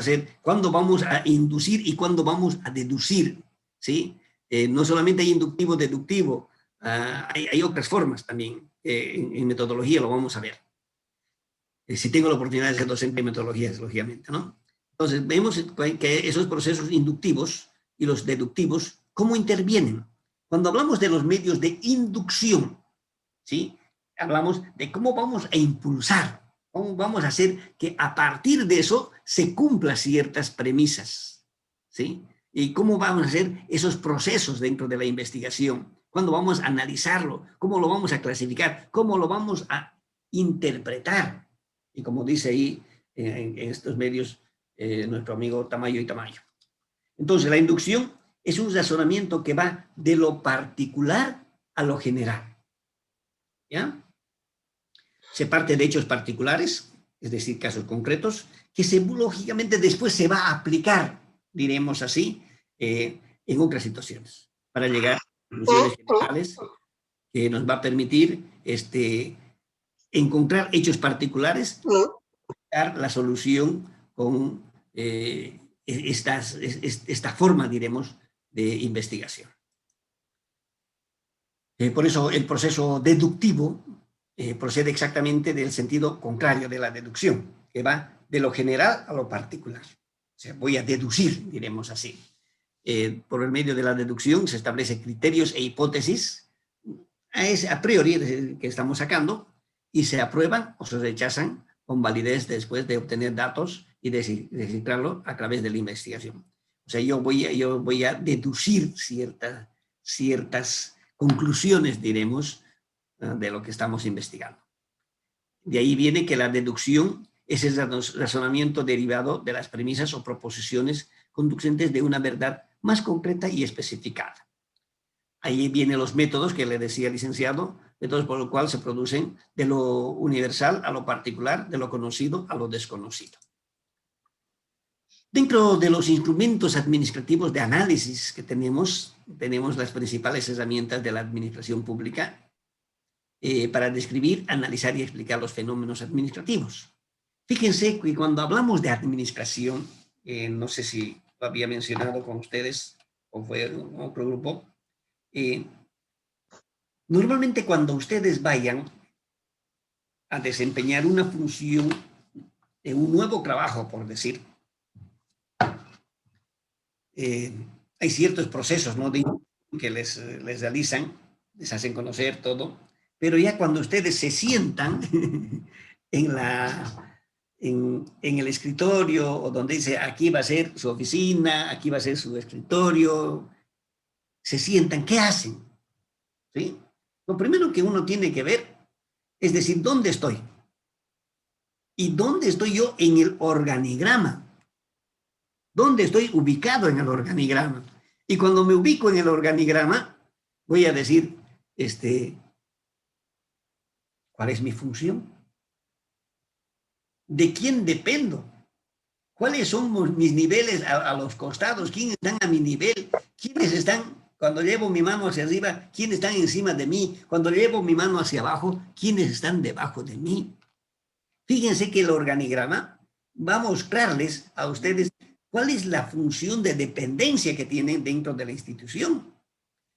a inducir y cuando vamos a deducir, ¿sí? No solamente hay inductivo, deductivo, hay otras formas también, en metodología lo vamos a ver. Si tengo la oportunidad de ser docente de metodologías, lógicamente, ¿no? Entonces, vemos que esos procesos inductivos y los deductivos, ¿cómo intervienen? Cuando hablamos de los medios de inducción, ¿sí? Hablamos de cómo vamos a impulsar, cómo vamos a hacer que a partir de eso se cumplan ciertas premisas, ¿sí? Y cómo vamos a hacer esos procesos dentro de la investigación, cuándo vamos a analizarlo, cómo lo vamos a clasificar, cómo lo vamos a interpretar. Y como dice ahí en estos medios nuestro amigo Tamayo y Tamayo. Entonces, la inducción es un razonamiento que va de lo particular a lo general. ¿Ya? Se parte de hechos particulares, es decir, casos concretos, que lógicamente después se va a aplicar, diremos así, en otras situaciones, para llegar a conclusiones generales que nos va a permitir encontrar hechos particulares, dar la solución con esta forma, diremos, de investigación. Por eso el proceso deductivo procede exactamente del sentido contrario de la deducción, que va de lo general a lo particular. O sea, voy a deducir, diremos así. Por el medio de la deducción se establecen criterios e hipótesis a priori que estamos sacando y se aprueban o se rechazan con validez después de obtener datos y de cifrarlo a través de la investigación. O sea, yo voy a deducir ciertas conclusiones, diremos, de lo que estamos investigando. De ahí viene que la deducción es el razonamiento derivado de las premisas o proposiciones conducentes de una verdad más concreta y especificada. Ahí vienen los métodos que le decía el licenciado, métodos por los cuales se producen de lo universal a lo particular, de lo conocido a lo desconocido. Dentro de los instrumentos administrativos de análisis que tenemos las principales herramientas de la administración pública para describir, analizar y explicar los fenómenos administrativos. Fíjense que cuando hablamos de administración, no sé si lo había mencionado con ustedes o fue otro grupo, normalmente cuando ustedes vayan a desempeñar una función de un nuevo trabajo, por decir, hay ciertos procesos, ¿no?, que les realizan, les hacen conocer todo, pero ya cuando ustedes se sientan en el escritorio, o donde dice aquí va a ser su oficina, aquí va a ser su escritorio, se sientan, ¿qué hacen? ¿Sí? Lo primero que uno tiene que ver es decir, ¿dónde estoy? ¿Y dónde estoy yo en el organigrama? ¿Dónde estoy ubicado en el organigrama? Y cuando me ubico en el organigrama, voy a decir, ¿cuál es mi función? ¿De quién dependo? ¿Cuáles son mis niveles a los costados? ¿Quiénes están a mi nivel? ¿Quiénes están, cuando llevo mi mano hacia arriba, quiénes están encima de mí? Cuando llevo mi mano hacia abajo, ¿quiénes están debajo de mí? Fíjense que el organigrama va a mostrarles a ustedes cuál es la función de dependencia que tienen dentro de la institución.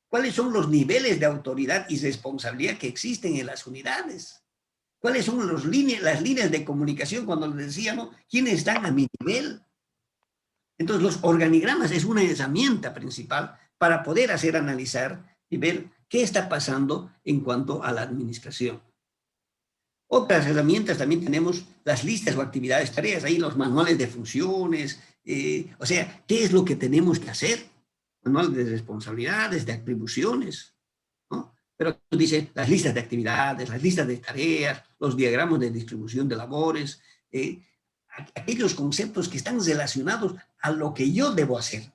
¿Cuáles son los niveles de autoridad y responsabilidad que existen en las unidades? ¿Cuáles son las líneas de comunicación cuando les decía, ¿no?, quiénes están a mi nivel? Entonces, los organigramas es una herramienta principal para poder hacer analizar y ver qué está pasando en cuanto a la administración. Otras herramientas también tenemos las listas o actividades, tareas, ahí los manuales de funciones, o sea, ¿qué es lo que tenemos que hacer? Manuales de responsabilidades, de atribuciones, ¿no? Pero dice las listas de actividades, las listas de tareas, los diagramas de distribución de labores, aquellos conceptos que están relacionados a lo que yo debo hacer.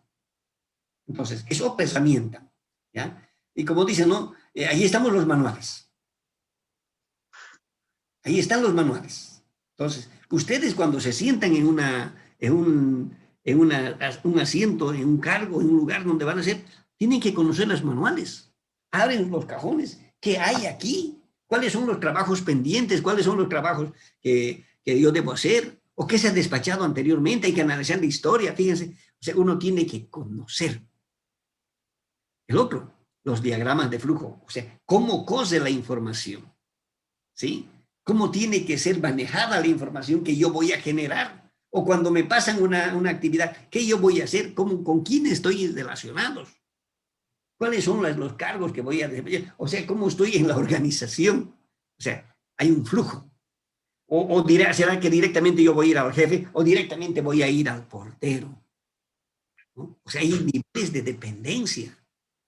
Entonces, es otra herramienta, ¿ya? Y como dicen, ¿no?, ahí estamos los manuales. Ahí están los manuales. Entonces, ustedes cuando se sientan en un asiento, en un cargo, en un lugar donde van a hacer, tienen que conocer los manuales. Abren los cajones. ¿Qué hay aquí? ¿Cuáles son los trabajos pendientes? ¿Cuáles son los trabajos que yo debo hacer? ¿O qué se ha despachado anteriormente? Hay que analizar la historia, fíjense. O sea, uno tiene que conocer. El otro, los diagramas de flujo. O sea, cómo cose la información. ¿Sí? ¿Cómo tiene que ser manejada la información que yo voy a generar? O cuando me pasan una actividad, ¿qué yo voy a hacer? ¿Con quién estoy relacionados? ¿Cuáles son los cargos que voy a desempeñar? O sea, ¿cómo estoy en la organización? O sea, hay un flujo. ¿Será que directamente yo voy a ir al jefe o directamente voy a ir al portero? ¿No? O sea, hay niveles de dependencia.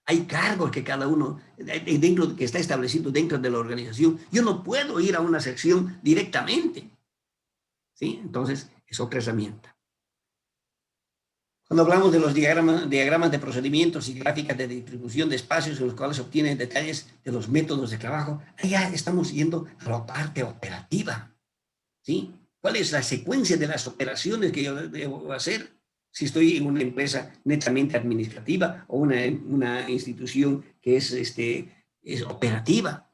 Hay cargos que cada uno, que está establecido dentro de la organización. Yo no puedo ir a una sección directamente. ¿Sí? Entonces, es otra herramienta. Cuando hablamos de los diagramas de procedimientos y gráficas de distribución de espacios en los cuales se obtienen detalles de los métodos de trabajo, allá estamos yendo a la parte operativa. ¿Sí? ¿Cuál es la secuencia de las operaciones que yo debo hacer? Si estoy en una empresa netamente administrativa o una institución que es operativa.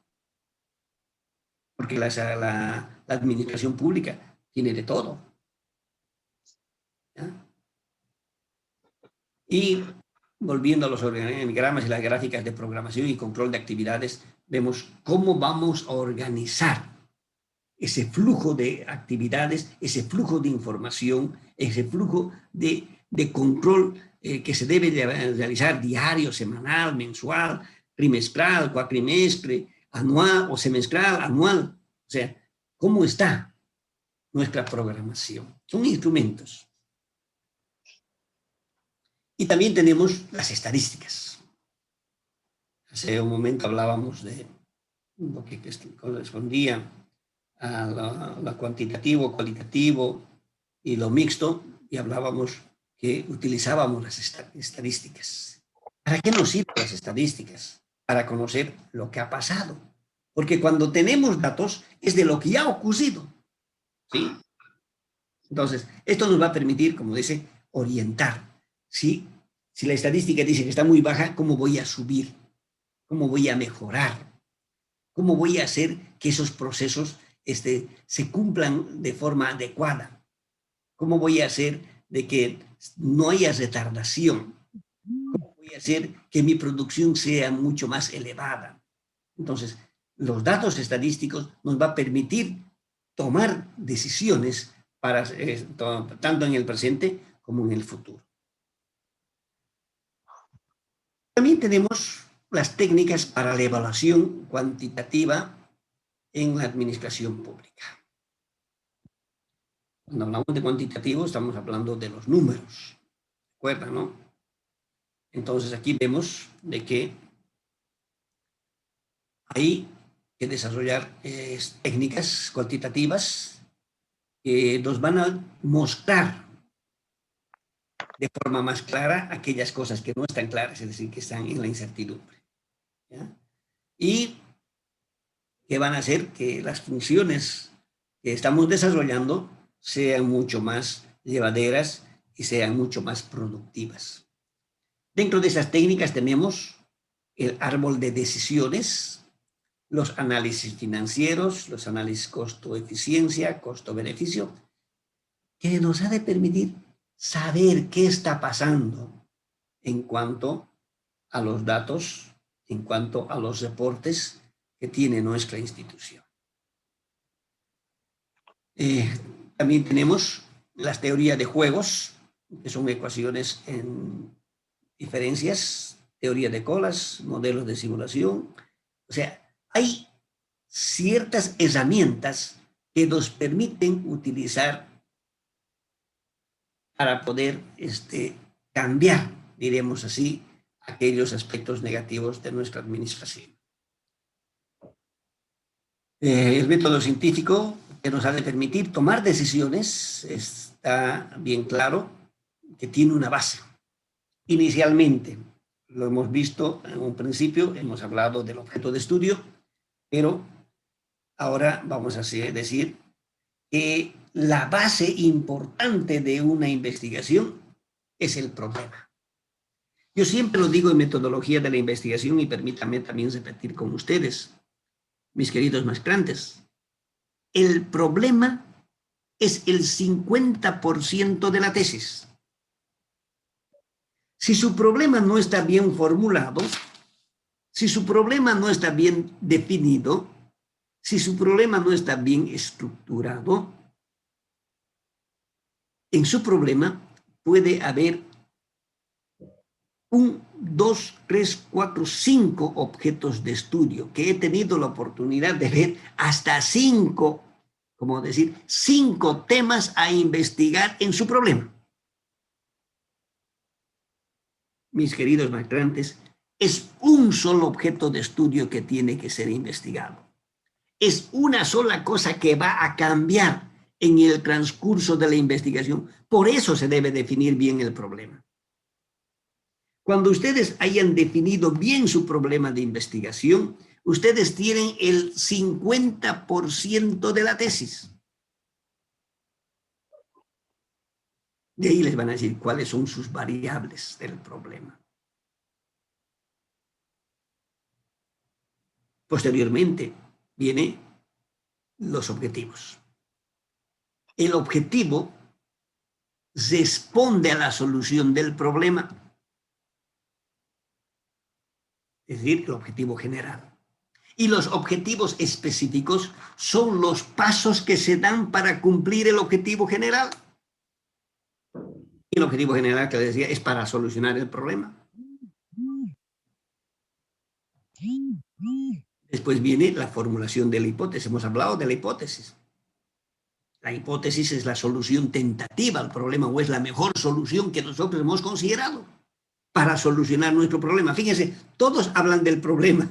Porque la administración pública tiene de todo. ¿Ya? Y volviendo a los organigramas y las gráficas de programación y control de actividades, vemos cómo vamos a organizar ese flujo de actividades, ese flujo de información, ese flujo de control que se debe de realizar diario, semanal, mensual, trimestral, cuatrimestre, anual o semestral, anual. O sea, ¿cómo está nuestra programación? Son instrumentos. Y también tenemos las estadísticas. Hace un momento hablábamos de lo que correspondía a lo cuantitativo, cualitativo y lo mixto, y hablábamos que utilizábamos las estadísticas. ¿Para qué nos sirven las estadísticas? Para conocer lo que ha pasado. Porque cuando tenemos datos es de lo que ya ha ocurrido. ¿Sí? Entonces, esto nos va a permitir, como dice, orientar. ¿Sí? Si la estadística dice que está muy baja, ¿cómo voy a subir? ¿Cómo voy a mejorar? ¿Cómo voy a hacer que esos procesos se cumplan de forma adecuada? ¿Cómo voy a hacer de que no haya retardación? ¿Cómo voy a hacer que mi producción sea mucho más elevada? Entonces, los datos estadísticos nos va a permitir tomar decisiones para, tanto en el presente como en el futuro. También tenemos las técnicas para la evaluación cuantitativa en la administración pública. Cuando hablamos de cuantitativo estamos hablando de los números, ¿recuerdan, no? Entonces aquí vemos de que hay que desarrollar técnicas cuantitativas que nos van a mostrar de forma más clara aquellas cosas que no están claras, es decir, que están en la incertidumbre, ¿ya? Y que van a hacer que las funciones que estamos desarrollando sean mucho más llevaderas y sean mucho más productivas. Dentro de esas técnicas tenemos el árbol de decisiones, los análisis financieros, los análisis costo-eficiencia, costo-beneficio, que nos ha de permitir saber qué está pasando en cuanto a los datos, en cuanto a los reportes que tiene nuestra institución. También tenemos las teorías de juegos, que son ecuaciones en diferencias, teoría de colas, modelos de simulación. O sea, hay ciertas herramientas que nos permiten utilizar para poder cambiar, diremos así, aquellos aspectos negativos de nuestra administración. El método científico que nos ha de permitir tomar decisiones está bien claro que tiene una base. Inicialmente, lo hemos visto en un principio, hemos hablado del objeto de estudio, pero ahora vamos a decir que la base importante de una investigación es el problema. Yo siempre lo digo en metodología de la investigación y permítanme también repetir con ustedes, mis queridos maestrantes. El problema es el 50% de la tesis. Si su problema no está bien formulado, si su problema no está bien definido, si su problema no está bien estructurado, en su problema puede haber 1, 2, 3, 4, 5 objetos de estudio, que he tenido la oportunidad de ver hasta 5, como decir, 5 temas a investigar en su problema. Mis queridos maestrantes, es un solo objeto de estudio que tiene que ser investigado. Es una sola cosa que va a cambiar en el transcurso de la investigación. Por eso se debe definir bien el problema. Cuando ustedes hayan definido bien su problema de investigación, ustedes tienen el 50% de la tesis. De ahí les van a decir cuáles son sus variables del problema. Posteriormente vienen los objetivos. El objetivo responde a la solución del problema. Es decir, el objetivo general. Y los objetivos específicos son los pasos que se dan para cumplir el objetivo general. Y el objetivo general, que les decía, es para solucionar el problema. Después viene la formulación de la hipótesis. Hemos hablado de la hipótesis. La hipótesis es la solución tentativa al problema o es la mejor solución que nosotros hemos considerado para solucionar nuestro problema. Fíjense, todos hablan del problema.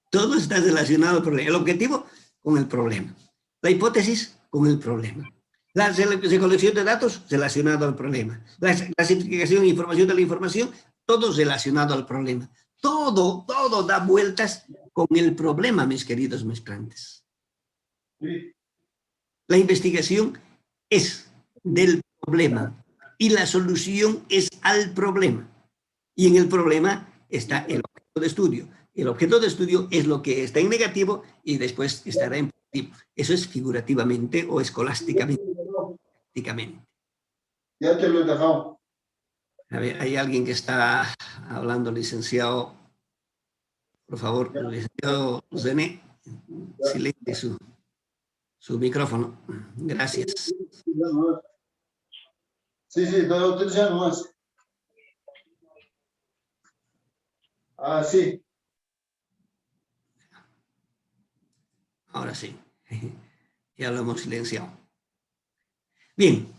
Todo está relacionado al problema. El objetivo, con el problema. La hipótesis con el problema. La recolección de datos relacionado al problema. La clasificación e información de la información, todo relacionado al problema. Todo da vueltas con el problema, mis queridos mezclantes. La investigación es del problema y la solución es al problema. Y en el problema está el objeto de estudio. El objeto de estudio es lo que está en negativo y después estará en positivo. Eso es figurativamente o escolásticamente. Ya te lo he dejado. A ver, hay alguien que está hablando, licenciado. Por favor, licenciado Zené, silencie su micrófono. Gracias. Sí, lo utiliza nomás. Ah, sí. Ahora sí. Ya lo hemos silenciado. Bien.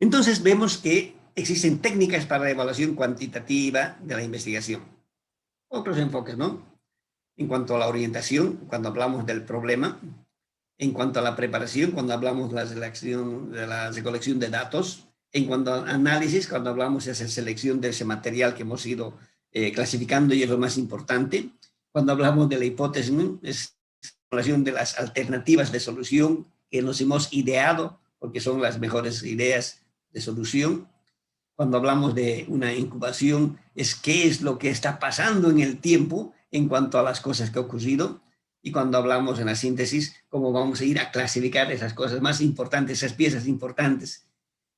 Entonces vemos que existen técnicas para la evaluación cuantitativa de la investigación. Otros enfoques, ¿no? En cuanto a la orientación, cuando hablamos del problema. En cuanto a la preparación, cuando hablamos de la recolección de datos. En cuanto al análisis, cuando hablamos de esa selección de ese material que hemos ido clasificando y es lo más importante. Cuando hablamos de la hipótesis, es la relación de las alternativas de solución que nos hemos ideado, porque son las mejores ideas de solución. Cuando hablamos de una incubación, es qué es lo que está pasando en el tiempo en cuanto a las cosas que han ocurrido. Y cuando hablamos en la síntesis, cómo vamos a ir a clasificar esas cosas más importantes, esas piezas importantes.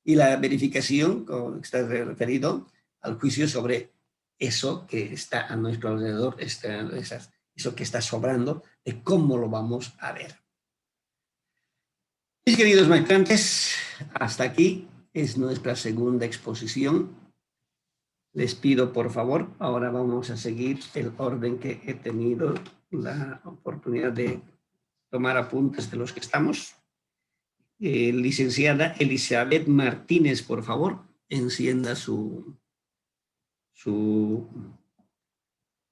Y la verificación, como está referido, al juicio sobre eso que está a nuestro alrededor, eso que está sobrando, de cómo lo vamos a ver. Mis queridos mezclantes, hasta aquí es nuestra segunda exposición. Les pido, por favor, ahora vamos a seguir el orden que he tenido la oportunidad de tomar apuntes de los que estamos. Licenciada Elizabeth Martínez, por favor, encienda su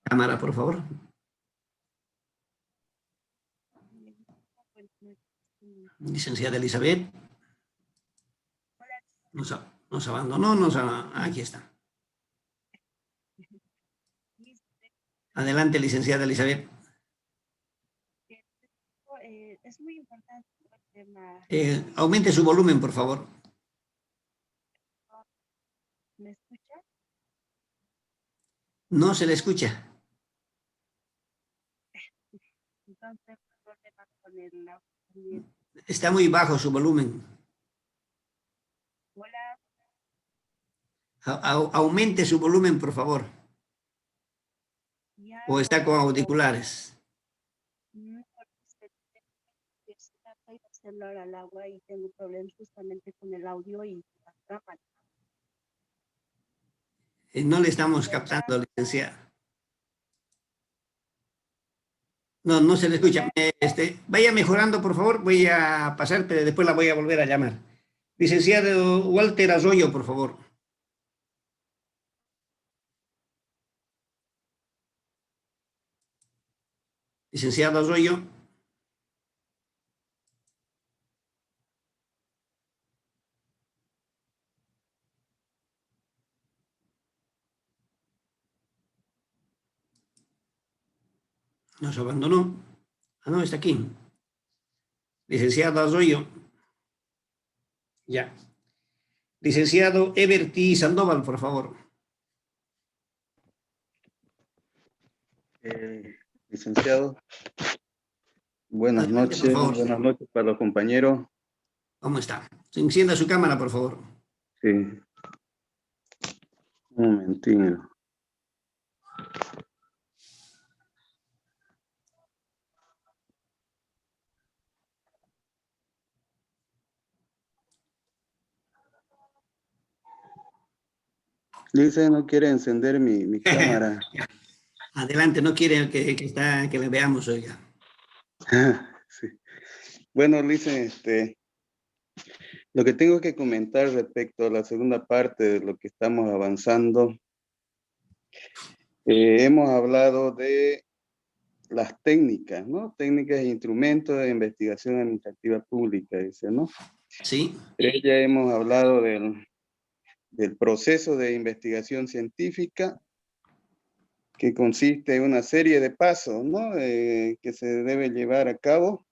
cámara, por favor. Licenciada Elizabeth. Nos abandonó, aquí está. Adelante, licenciada Elizabeth. Es muy importante el tema. Aumente su volumen, por favor. ¿Me escucha? No se le escucha. Entonces, problema con el audio. Está muy bajo su volumen. Hola. Aumente su volumen, por favor. Ya, ¿O está con auriculares? No, estoy el celular al agua y tengo problemas justamente con el audio y la cámara. No le estamos captando, licenciada. No se le escucha. Vaya mejorando, por favor. Voy a pasar, pero después la voy a volver a llamar. Licenciado Walter Arroyo, por favor. Licenciado Arroyo. Nos abandonó. Ah, no, está aquí. Licenciado Arroyo. Ya. Licenciado Everty Sandoval, por favor. Licenciado, buenas noches para los compañeros. ¿Cómo está? Encienda su cámara, por favor. Sí. Un momentito. Dice, no quiere encender mi cámara. Adelante, no quiere que le veamos, oiga. Sí. Bueno, Lice, lo que tengo que comentar respecto a la segunda parte de lo que estamos avanzando, hemos hablado de las técnicas, ¿no? Técnicas e instrumentos de investigación administrativa pública, dice, ¿no? Sí. Ya hemos hablado del proceso de investigación científica, que consiste en una serie de pasos, ¿no? Que se debe llevar a cabo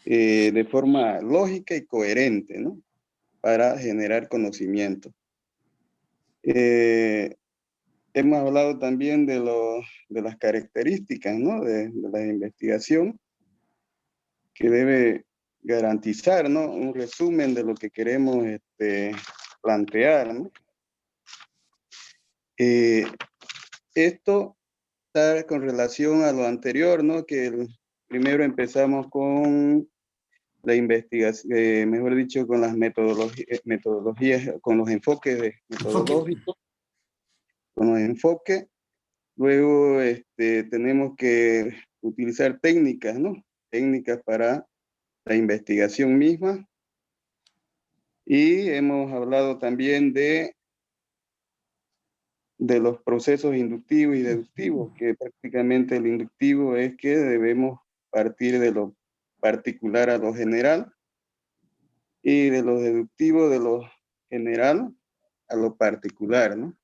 de forma lógica y coherente, ¿no? Para generar conocimiento. Hemos hablado también de las características, ¿no? De la investigación, que debe garantizar, ¿no? Un resumen de lo que queremos plantear, ¿no? Esto está con relación a lo anterior, ¿no? Que primero empezamos con la investigación, mejor dicho, con las metodologías, con los enfoques metodológicos, con los enfoques. Luego tenemos que utilizar técnicas, ¿no? Técnicas para la investigación misma. Y hemos hablado también de los procesos inductivos y deductivos, que prácticamente el inductivo es que debemos partir de lo particular a lo general, y de lo deductivo de lo general a lo particular, ¿no?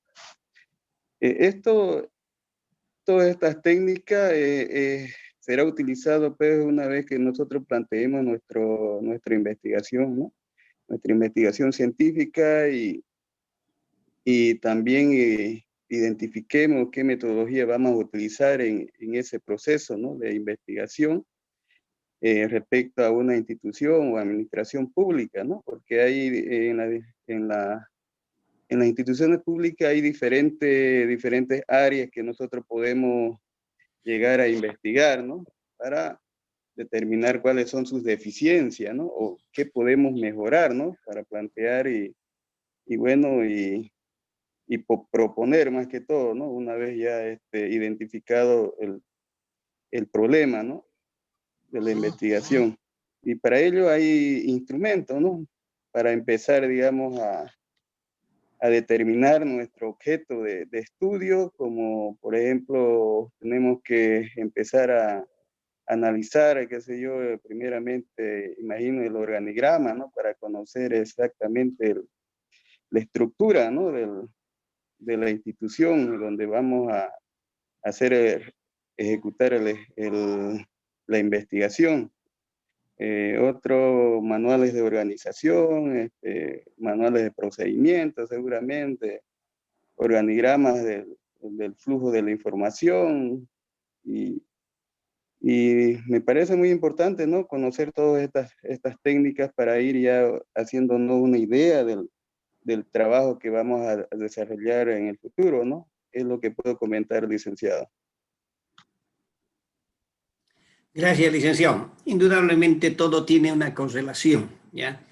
Todas estas técnicas será utilizado pues una vez que nosotros planteemos nuestra investigación, ¿no? Nuestra investigación científica, y también identifiquemos qué metodología vamos a utilizar en ese proceso, ¿no? De investigación respecto a una institución o administración pública, ¿no? Porque hay en las instituciones públicas hay diferentes áreas que nosotros podemos llegar a investigar, ¿no? Para determinar cuáles son sus deficiencias, ¿no? O qué podemos mejorar, ¿no? Para plantear y proponer más que todo, ¿no? Una vez ya identificado el problema, ¿no? De la investigación. Y para ello hay instrumentos, ¿no? Para empezar, digamos, a determinar nuestro objeto de estudio, como por ejemplo, tenemos que empezar a analizar, qué sé yo, primeramente, imagino el organigrama, ¿no? Para conocer exactamente la estructura, ¿no? De la institución donde vamos a ejecutar la investigación. Otros manuales de organización, manuales de procedimientos seguramente, organigramas del flujo de la información, y me parece muy importante, ¿no? Conocer todas estas técnicas para ir ya haciéndonos una idea del trabajo que vamos a desarrollar en el futuro, ¿no? Es lo que puedo comentar, licenciado. Gracias, licenciado. Indudablemente todo tiene una correlación, ¿ya?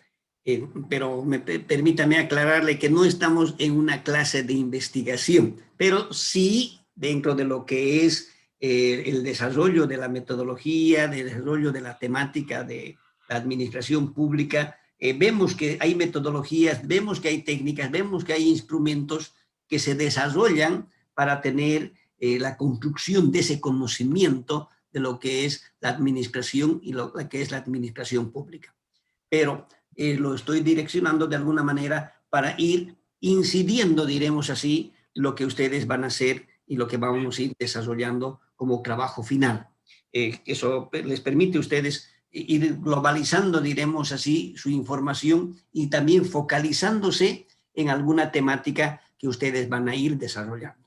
Pero permítame aclararle que no estamos en una clase de investigación, pero sí dentro de lo que es el desarrollo de la metodología, el desarrollo de la temática de la administración pública. Vemos que hay metodologías, vemos que hay técnicas, vemos que hay instrumentos que se desarrollan para tener la construcción de ese conocimiento de lo que es la administración y lo que es la administración pública. Pero lo estoy direccionando de alguna manera para ir incidiendo, diremos así, lo que ustedes van a hacer y lo que vamos a ir desarrollando como trabajo final. Eso les permite a ustedes ir globalizando, diremos así, su información y también focalizándose en alguna temática que ustedes van a ir desarrollando.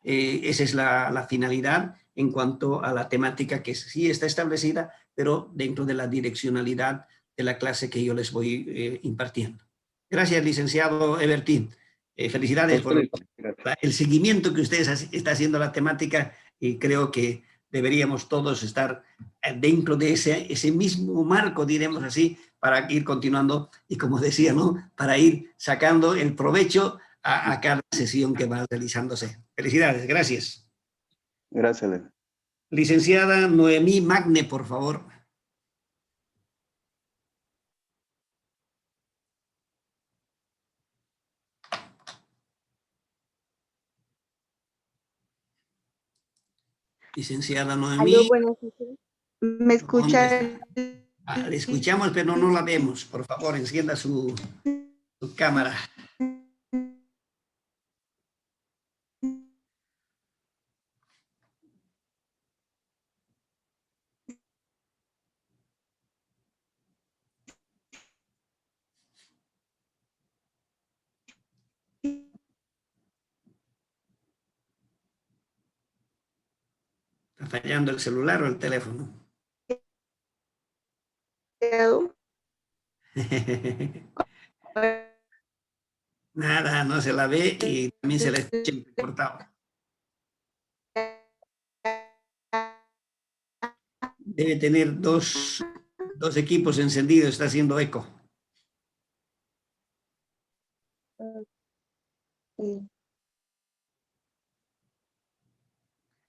Esa es la finalidad en cuanto a la temática que sí está establecida, pero dentro de la direccionalidad de la clase que yo les voy impartiendo. Gracias, licenciado Evertín. Felicidades por el seguimiento que usted está haciendo a la temática, y creo que deberíamos todos estar dentro de ese mismo marco, diremos así, para ir continuando y, como decía, ¿no? Para ir sacando el provecho a cada sesión que va realizándose. Felicidades, gracias. Gracias. Licenciada Noemí Magne, por favor. Licenciada Aló, Noemí, buenas noches. ¿Me escucha? le escuchamos, pero no la vemos. Por favor, encienda su cámara. ¿Está fallando el celular o el teléfono? Nada, no se la ve y también se la escucha cortado. Debe tener dos equipos encendidos, está haciendo eco.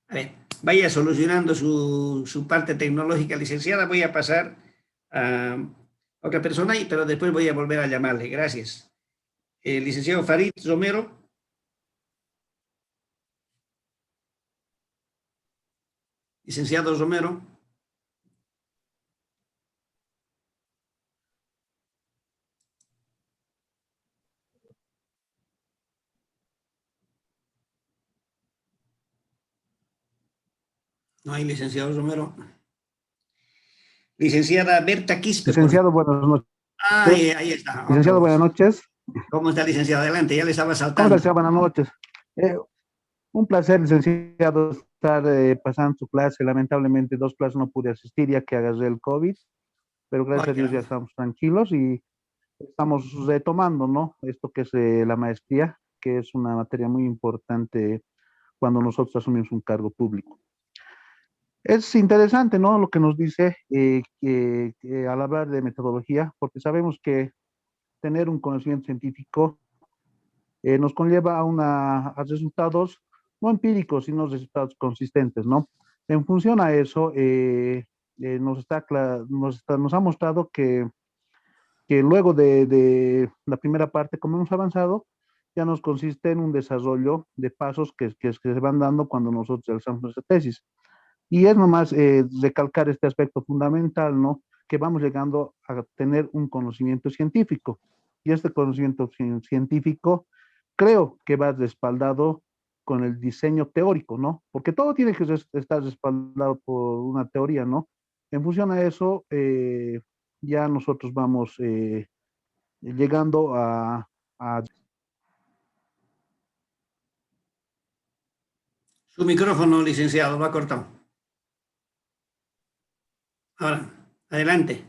A ver, vaya solucionando su parte tecnológica, licenciada. Voy a pasar a otra persona, pero después voy a volver a llamarle. Gracias. Licenciado Farid Romero. Licenciado Romero. No hay licenciado Romero. Licenciada Berta Quispe. Licenciado, buenas noches. Ahí está. Licenciado, buenas noches. ¿Cómo está, licenciado? Adelante, ya le estaba ¿Cómo saltando. está? Buenas noches. Un placer, licenciado, estar pasando su clase. Lamentablemente, 2 clases no pude asistir ya que agarré el COVID, pero gracias a Dios ya estamos tranquilos y estamos retomando, ¿no? Esto que es la maestría, que es una materia muy importante cuando nosotros asumimos un cargo público. Es interesante, ¿no? Lo que nos dice que al hablar de metodología, porque sabemos que tener un conocimiento científico nos conlleva a resultados no empíricos, sino resultados consistentes, ¿no? En función a eso, nos ha mostrado que luego de la primera parte, como hemos avanzado, ya nos consiste en un desarrollo de pasos que se van dando cuando nosotros realizamos nuestra tesis. Y es nomás recalcar este aspecto fundamental, ¿no? Que vamos llegando a tener un conocimiento científico. Y este conocimiento científico creo que va respaldado con el diseño teórico, ¿no? Porque todo tiene que estar respaldado por una teoría, ¿no? En función a eso, ya nosotros vamos llegando a... Su micrófono, licenciado, va cortado. Ahora, adelante.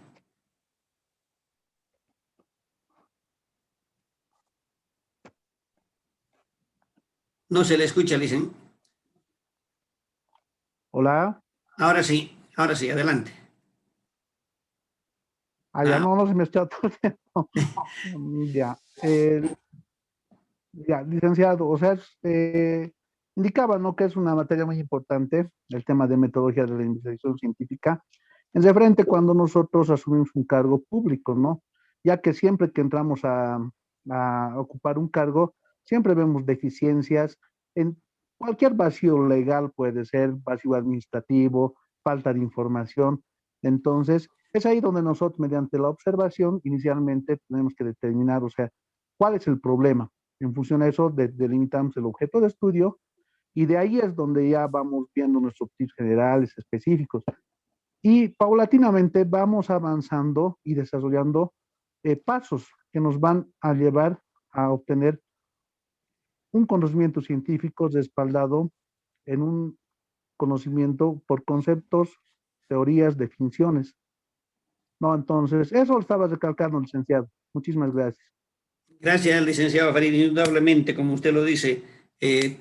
No se le escucha, licenciado. Hola. Ahora sí, adelante. Ya no se me está todo el tiempo. Ya, licenciado, o sea, indicaba, ¿no? Que es una materia muy importante, el tema de metodología de la investigación científica, en referente cuando nosotros asumimos un cargo público, ¿no? Ya que siempre que entramos a ocupar un cargo, siempre vemos deficiencias en cualquier vacío legal, puede ser vacío administrativo, falta de información. Entonces, es ahí donde nosotros, mediante la observación, inicialmente tenemos que determinar, o sea, cuál es el problema. En función a eso, delimitamos el objeto de estudio y de ahí es donde ya vamos viendo nuestros tips generales, específicos. Y paulatinamente vamos avanzando y desarrollando pasos que nos van a llevar a obtener un conocimiento científico respaldado en un conocimiento por conceptos, teorías, definiciones. No, entonces, eso lo estaba recalcando, licenciado. Muchísimas gracias. Gracias, licenciado Farid. Indudablemente, como usted lo dice,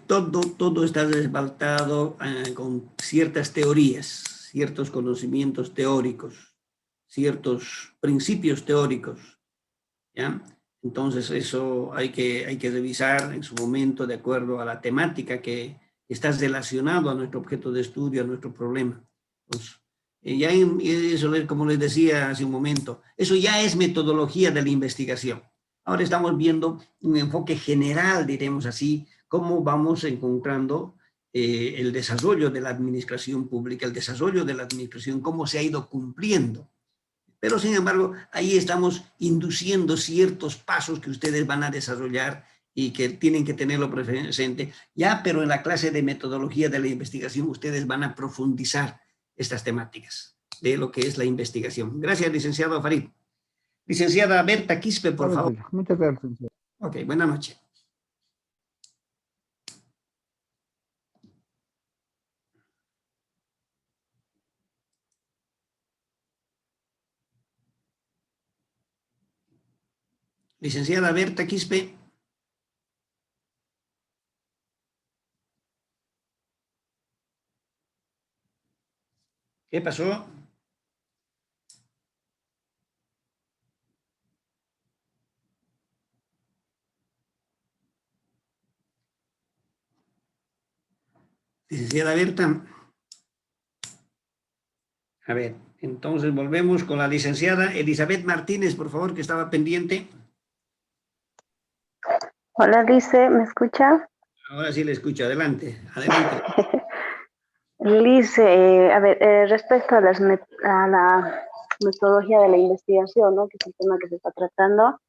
todo está respaldado con ciertas teorías, ciertos conocimientos teóricos, ciertos principios teóricos, ¿ya? Entonces, eso hay que revisar en su momento de acuerdo a la temática que está relacionado a nuestro objeto de estudio, a nuestro problema. Entonces, ya eso, como les decía hace un momento, eso ya es metodología de la investigación. Ahora estamos viendo un enfoque general, diremos así, cómo vamos encontrando el desarrollo de la administración pública, el desarrollo de la administración, cómo se ha ido cumpliendo. Pero, sin embargo, ahí estamos induciendo ciertos pasos que ustedes van a desarrollar y que tienen que tenerlo presente. Ya, pero en la clase de metodología de la investigación, ustedes van a profundizar estas temáticas de lo que es la investigación. Gracias, licenciado Farid. Licenciada Berta Quispe, por favor. Muchas gracias. Ok, buenas noches. Licenciada Berta Quispe. ¿Qué pasó? Licenciada Berta. A ver, entonces volvemos con la licenciada Elizabeth Martínez, por favor, que estaba pendiente. Hola, Lice, ¿me escucha? Ahora sí le escucho, adelante, adelante. Lice, a ver, respecto a la metodología de la investigación, ¿no? Que es el tema que se está tratando,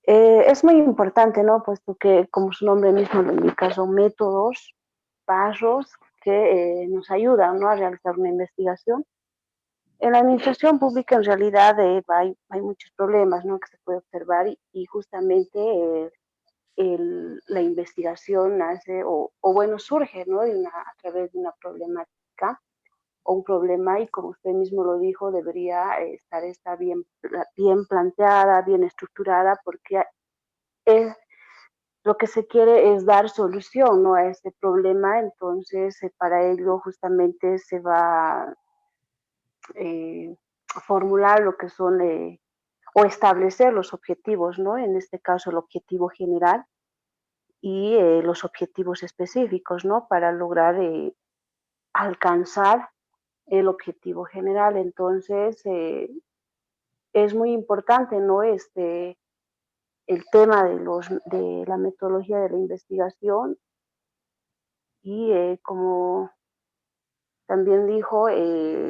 es muy importante, ¿no? Puesto que, como su nombre mismo lo indica, son métodos, pasos que nos ayudan, ¿no? A realizar una investigación. En la administración pública, en realidad, hay muchos problemas, ¿no? Que se puede observar y justamente la investigación nace o bueno, surge, ¿no? A través de una problemática o un problema y como usted mismo lo dijo, debería estar bien planteada, bien estructurada, porque lo que se quiere es dar solución, ¿no? A este problema. Entonces, para ello justamente se va a formular lo que son o establecer los objetivos, ¿no? En este caso, el objetivo general y los objetivos específicos, ¿no? Para lograr alcanzar el objetivo general. Entonces, es muy importante, ¿no? El tema de la metodología de la investigación y como también dijo,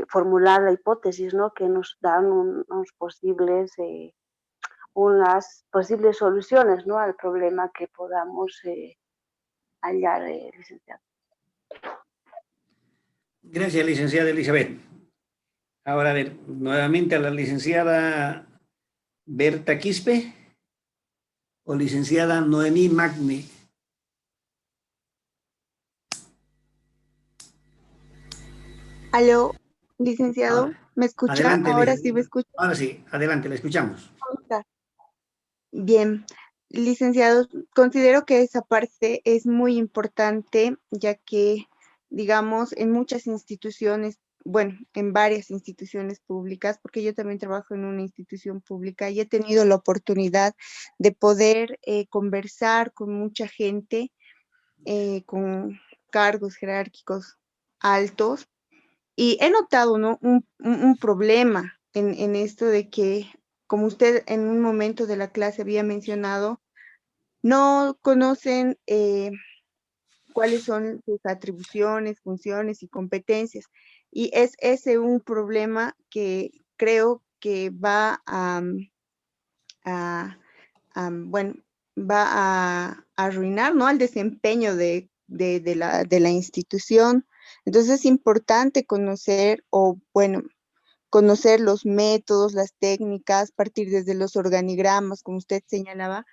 formular la hipótesis, ¿no? Que nos dan unas posibles soluciones, ¿no? Al problema que podamos hallar, licenciado. Gracias, licenciada Elizabeth. Ahora, a ver, nuevamente a la licenciada Berta Quispe o licenciada Noemí Magni. Aló, licenciado, ¿me escucha? Adelante, Ahora sí me escucha. Ahora sí, adelante, le escuchamos. Bien, licenciado, considero que esa parte es muy importante, ya que, digamos, en muchas instituciones, bueno, en varias instituciones públicas, porque yo también trabajo en una institución pública y he tenido la oportunidad de poder conversar con mucha gente, con cargos jerárquicos altos, y he notado, ¿no? un problema en esto de que, como usted en un momento de la clase había mencionado, no conocen cuáles son sus atribuciones, funciones y competencias. Y es ese un problema que creo que va bueno, va a arruinar, ¿no? Al desempeño de la institución. Entonces es importante conocer conocer los métodos, las técnicas, partir desde los organigramas, como usted señalaba,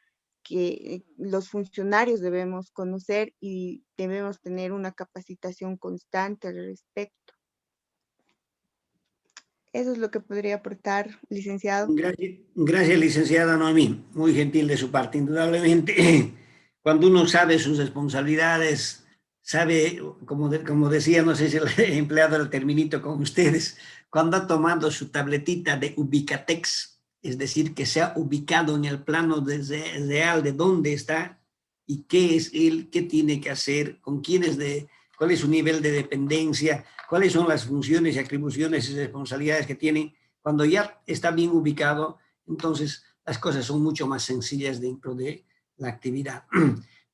que los funcionarios debemos conocer y debemos tener una capacitación constante al respecto. Eso es lo que podría aportar, licenciado. Gracias, licenciada Noemí. Muy gentil de su parte. Indudablemente, cuando uno sabe sus responsabilidades, sabe, como decía, no sé si he empleado el terminito con ustedes, cuando ha tomado su tabletita de Ubicatex, es decir, que se ha ubicado en el plano real de dónde está y qué es él, qué tiene que hacer, con quién es cuál es su nivel de dependencia, cuáles son las funciones y atribuciones y responsabilidades que tiene. Cuando ya está bien ubicado, entonces las cosas son mucho más sencillas dentro de la actividad.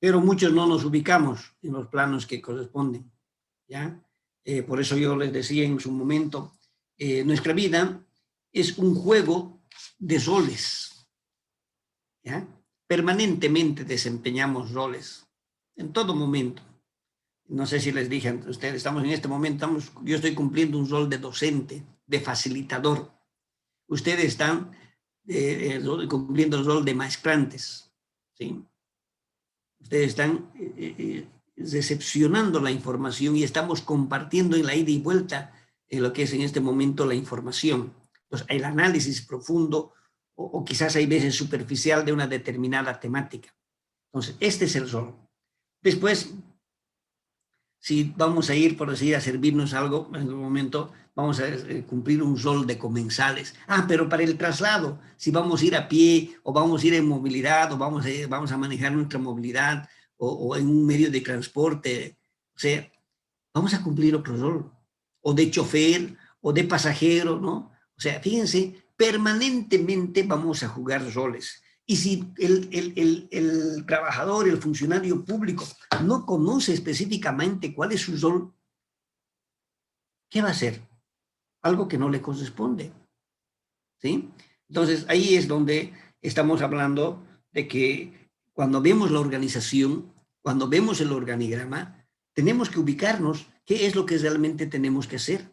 pero muchos no nos ubicamos en los planos que corresponden, ¿ya? Por eso yo les decía en su momento, nuestra vida es un juego de roles, ¿ya? Permanentemente desempeñamos roles, en todo momento. No sé si les dije a ustedes, estamos en este momento, yo estoy cumpliendo un rol de docente, de facilitador. Ustedes están cumpliendo el rol de maestrantes, ¿sí? Ustedes están recepcionando la información y estamos compartiendo en la ida y vuelta en lo que es en este momento la información. Pues el análisis profundo o quizás hay veces superficial de una determinada temática. Entonces, este es el rol. Después, si vamos a ir, por decir, a servirnos algo, en un momento vamos a cumplir un rol de comensales. Pero para el traslado, si vamos a ir a pie, o vamos a ir en movilidad, o vamos a manejar nuestra movilidad, o en un medio de transporte, o sea, vamos a cumplir otro rol, o de chofer, o de pasajero, ¿no? O sea, fíjense, permanentemente vamos a jugar roles. Y si el trabajador, el funcionario público, no conoce específicamente cuál es su rol, ¿qué va a hacer? Algo que no le corresponde, ¿sí? Entonces, ahí es donde estamos hablando de que cuando vemos la organización, cuando vemos el organigrama, tenemos que ubicarnos qué es lo que realmente tenemos que hacer.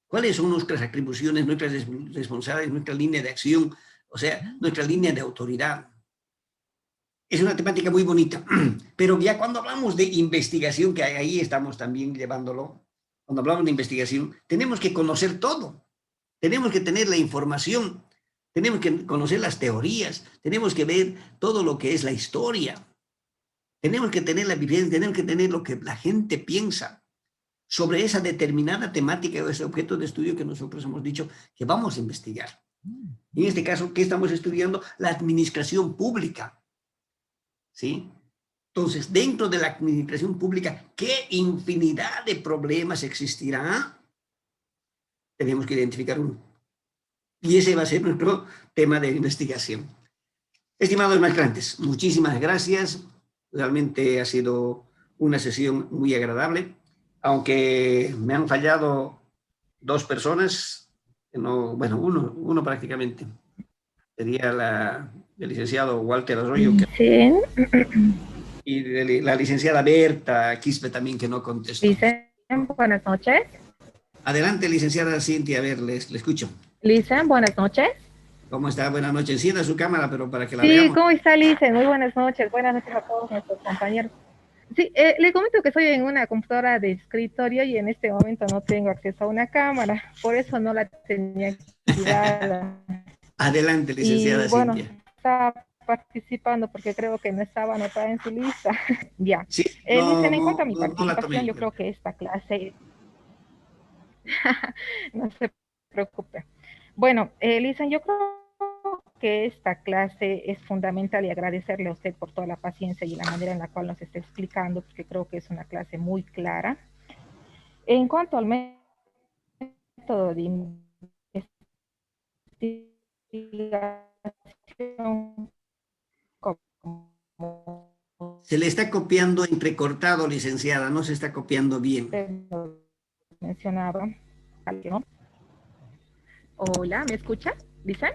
¿Cuáles son nuestras atribuciones, nuestras responsabilidades, nuestra línea de acción, o sea, nuestra línea de autoridad? Es una temática muy bonita, pero ya cuando hablamos de investigación, que ahí estamos también llevándolo, cuando hablamos de investigación, tenemos que conocer todo, tenemos que tener la información, tenemos que conocer las teorías, tenemos que ver todo lo que es la historia, tenemos que tener la vivencia, tenemos que tener lo que la gente piensa sobre esa determinada temática o ese objeto de estudio que nosotros hemos dicho que vamos a investigar. En este caso, ¿qué estamos estudiando? La administración pública, ¿sí? Entonces, dentro de la administración pública, ¿qué infinidad de problemas existirá? Tenemos que identificar uno. Y ese va a ser nuestro tema de investigación. Estimados maestrantes, muchísimas gracias. Realmente ha sido una sesión muy agradable, aunque me han fallado dos personas, no, bueno, uno prácticamente. Sería el licenciado Walter Arroyo. Sí. Y la licenciada Berta Quispe también, que no contestó. Licen, buenas noches. Adelante, licenciada Cintia, a ver, le escucho. Licen, buenas noches. ¿Cómo está? Buenas noches. Encienda su cámara, pero para que la Sí, veamos. ¿cómo está, Licen? Muy buenas noches a todos nuestros compañeros. Sí, le comento que estoy en una computadora de escritorio y en este momento no tengo acceso a una cámara, por eso no la tenía activada. Adelante, licenciada Bueno, Cintia. estaba participando porque creo que no estaba anotada en su lista. Ya. Sí, Licen, en cuanto a mi no la participación, tomé. yo creo que esta clase... No se preocupe. Bueno, Licen, yo creo que esta clase es fundamental y agradecerle a usted por toda la paciencia y la manera en la cual nos está explicando, porque creo que es una clase muy clara. En cuanto al método de investigación, Se le está copiando entrecortado, licenciada, no se está copiando bien. mencionaba. Hola, ¿me escucha? ¿Dicen?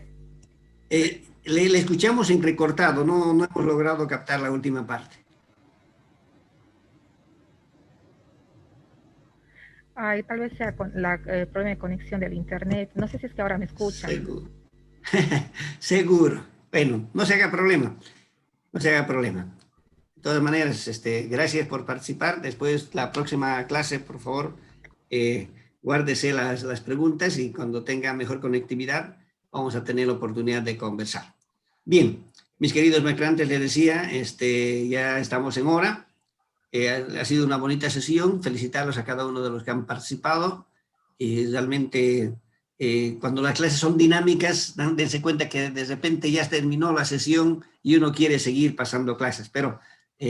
Le escuchamos entrecortado, no hemos logrado captar la última parte. Ay, tal vez sea con la problema de conexión del internet. No sé si es que ahora me escuchan. Seguro. Seguro. Bueno, no se haga problema. No se haga problema. De todas maneras, gracias por participar. Después, la próxima clase, por favor, guárdese las preguntas y cuando tenga mejor conectividad, vamos a tener la oportunidad de conversar. Bien, mis queridos maestrantes, les decía, ya estamos en hora. Ha sido una bonita sesión. Felicitarlos a cada uno de los que han participado. Realmente, cuando las clases son dinámicas, dense cuenta que de repente ya terminó la sesión y uno quiere seguir pasando clases, pero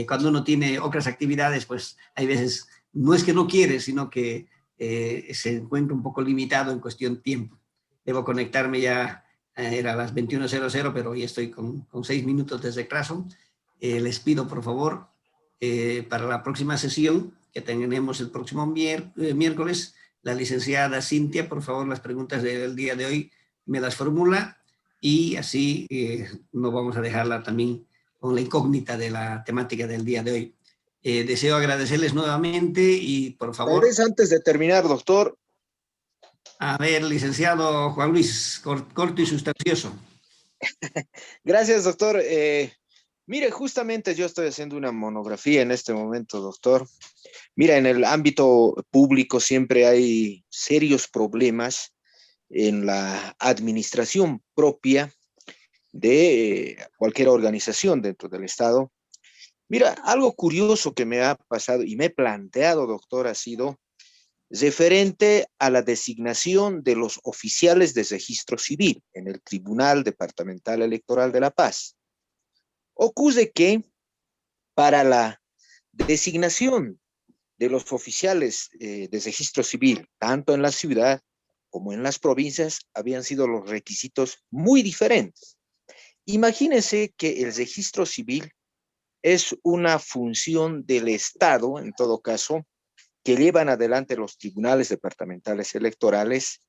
cuando uno tiene otras actividades, pues hay veces, no es que no quiere, sino que se encuentra un poco limitado en cuestión de tiempo. Debo conectarme ya, era a las 21:00, pero hoy estoy con 6 minutos de retraso. Les pido, por favor, para la próxima sesión, que tenemos el próximo miércoles, la licenciada Cintia, por favor, las preguntas del día de hoy me las formula y así no vamos a dejarla también con la incógnita de la temática del día de hoy. Deseo agradecerles nuevamente y, por favor... Tal vez antes de terminar, doctor. A ver, licenciado Juan Luis, corto y sustancioso. Gracias, doctor. Mire, justamente yo estoy haciendo una monografía en este momento, doctor. Mira, en el ámbito público siempre hay serios problemas en la administración propia de cualquier organización dentro del Estado. Mira, algo curioso que me ha pasado y me he planteado, doctor, ha sido referente a la designación de los oficiales de registro civil en el Tribunal Departamental Electoral de La Paz. Ocurre que para la designación de los oficiales de registro civil, tanto en la ciudad como en las provincias, habían sido los requisitos muy diferentes. Imagínense que el registro civil es una función del Estado, en todo caso, que llevan adelante los tribunales departamentales electorales,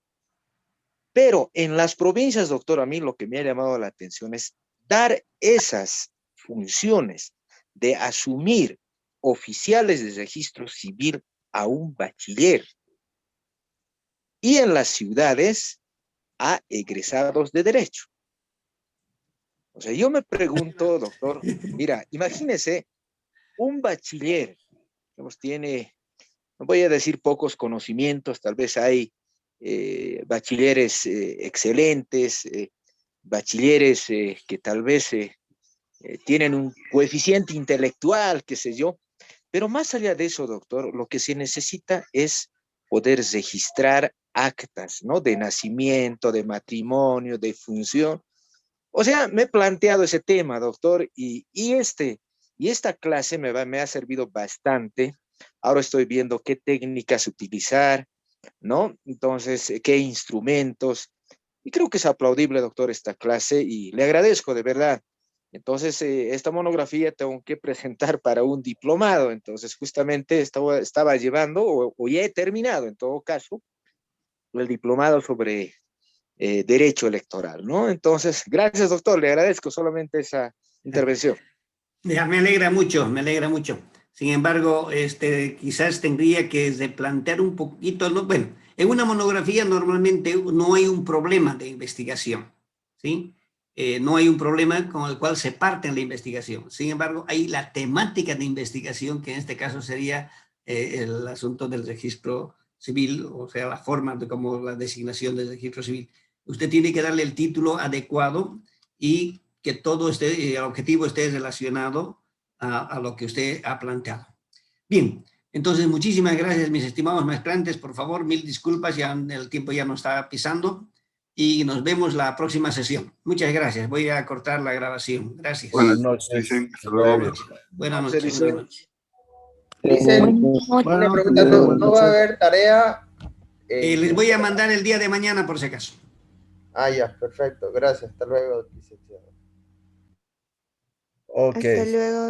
pero en las provincias, doctor, a mí lo que me ha llamado la atención es dar esas funciones de asumir oficiales de registro civil a un bachiller y en las ciudades a egresados de derecho. O sea, yo me pregunto, doctor, mira, imagínese un bachiller, digamos, tiene, no voy a decir pocos conocimientos, tal vez hay bachilleres excelentes, bachilleres que tal vez tienen un coeficiente intelectual, qué sé yo, pero más allá de eso, doctor, lo que se necesita es poder registrar actas, ¿no? De nacimiento, de matrimonio, de función. O sea, me he planteado ese tema, doctor, y esta clase me ha servido bastante. Ahora estoy viendo qué técnicas utilizar, ¿no? Entonces, qué instrumentos. Y creo que es aplaudible, doctor, esta clase, y le agradezco de verdad. Entonces, esta monografía tengo que presentar para un diplomado. Entonces, justamente estaba llevando, o ya he terminado, en todo caso, el diplomado sobre derecho electoral, ¿no? Entonces, gracias, doctor, le agradezco solamente esa intervención. Ya, me alegra mucho, me alegra mucho. Sin embargo, quizás tendría que replantear un poquito, ¿no? Bueno, en una monografía normalmente no hay un problema de investigación, ¿sí? No hay un problema con el cual se parte en la investigación. Sin embargo, hay la temática de investigación, que en este caso sería el asunto del registro civil, o sea, la forma de cómo la designación del registro civil. Usted tiene que darle el título adecuado y que todo el objetivo esté relacionado a lo que usted ha planteado. Bien, entonces muchísimas gracias, mis estimados maestrantes. Por favor, mil disculpas, ya el tiempo ya nos está pisando y nos vemos la próxima sesión. Muchas gracias. Voy a cortar la grabación. Gracias. Buenas noches. Hasta luego. Buenas noches. Dicen, Bueno, preguntando, ¿no va a haber tarea? Les voy a mandar el día de mañana por si acaso. Ya, perfecto. Gracias. Hasta luego, licenciado. Ok. Hasta luego.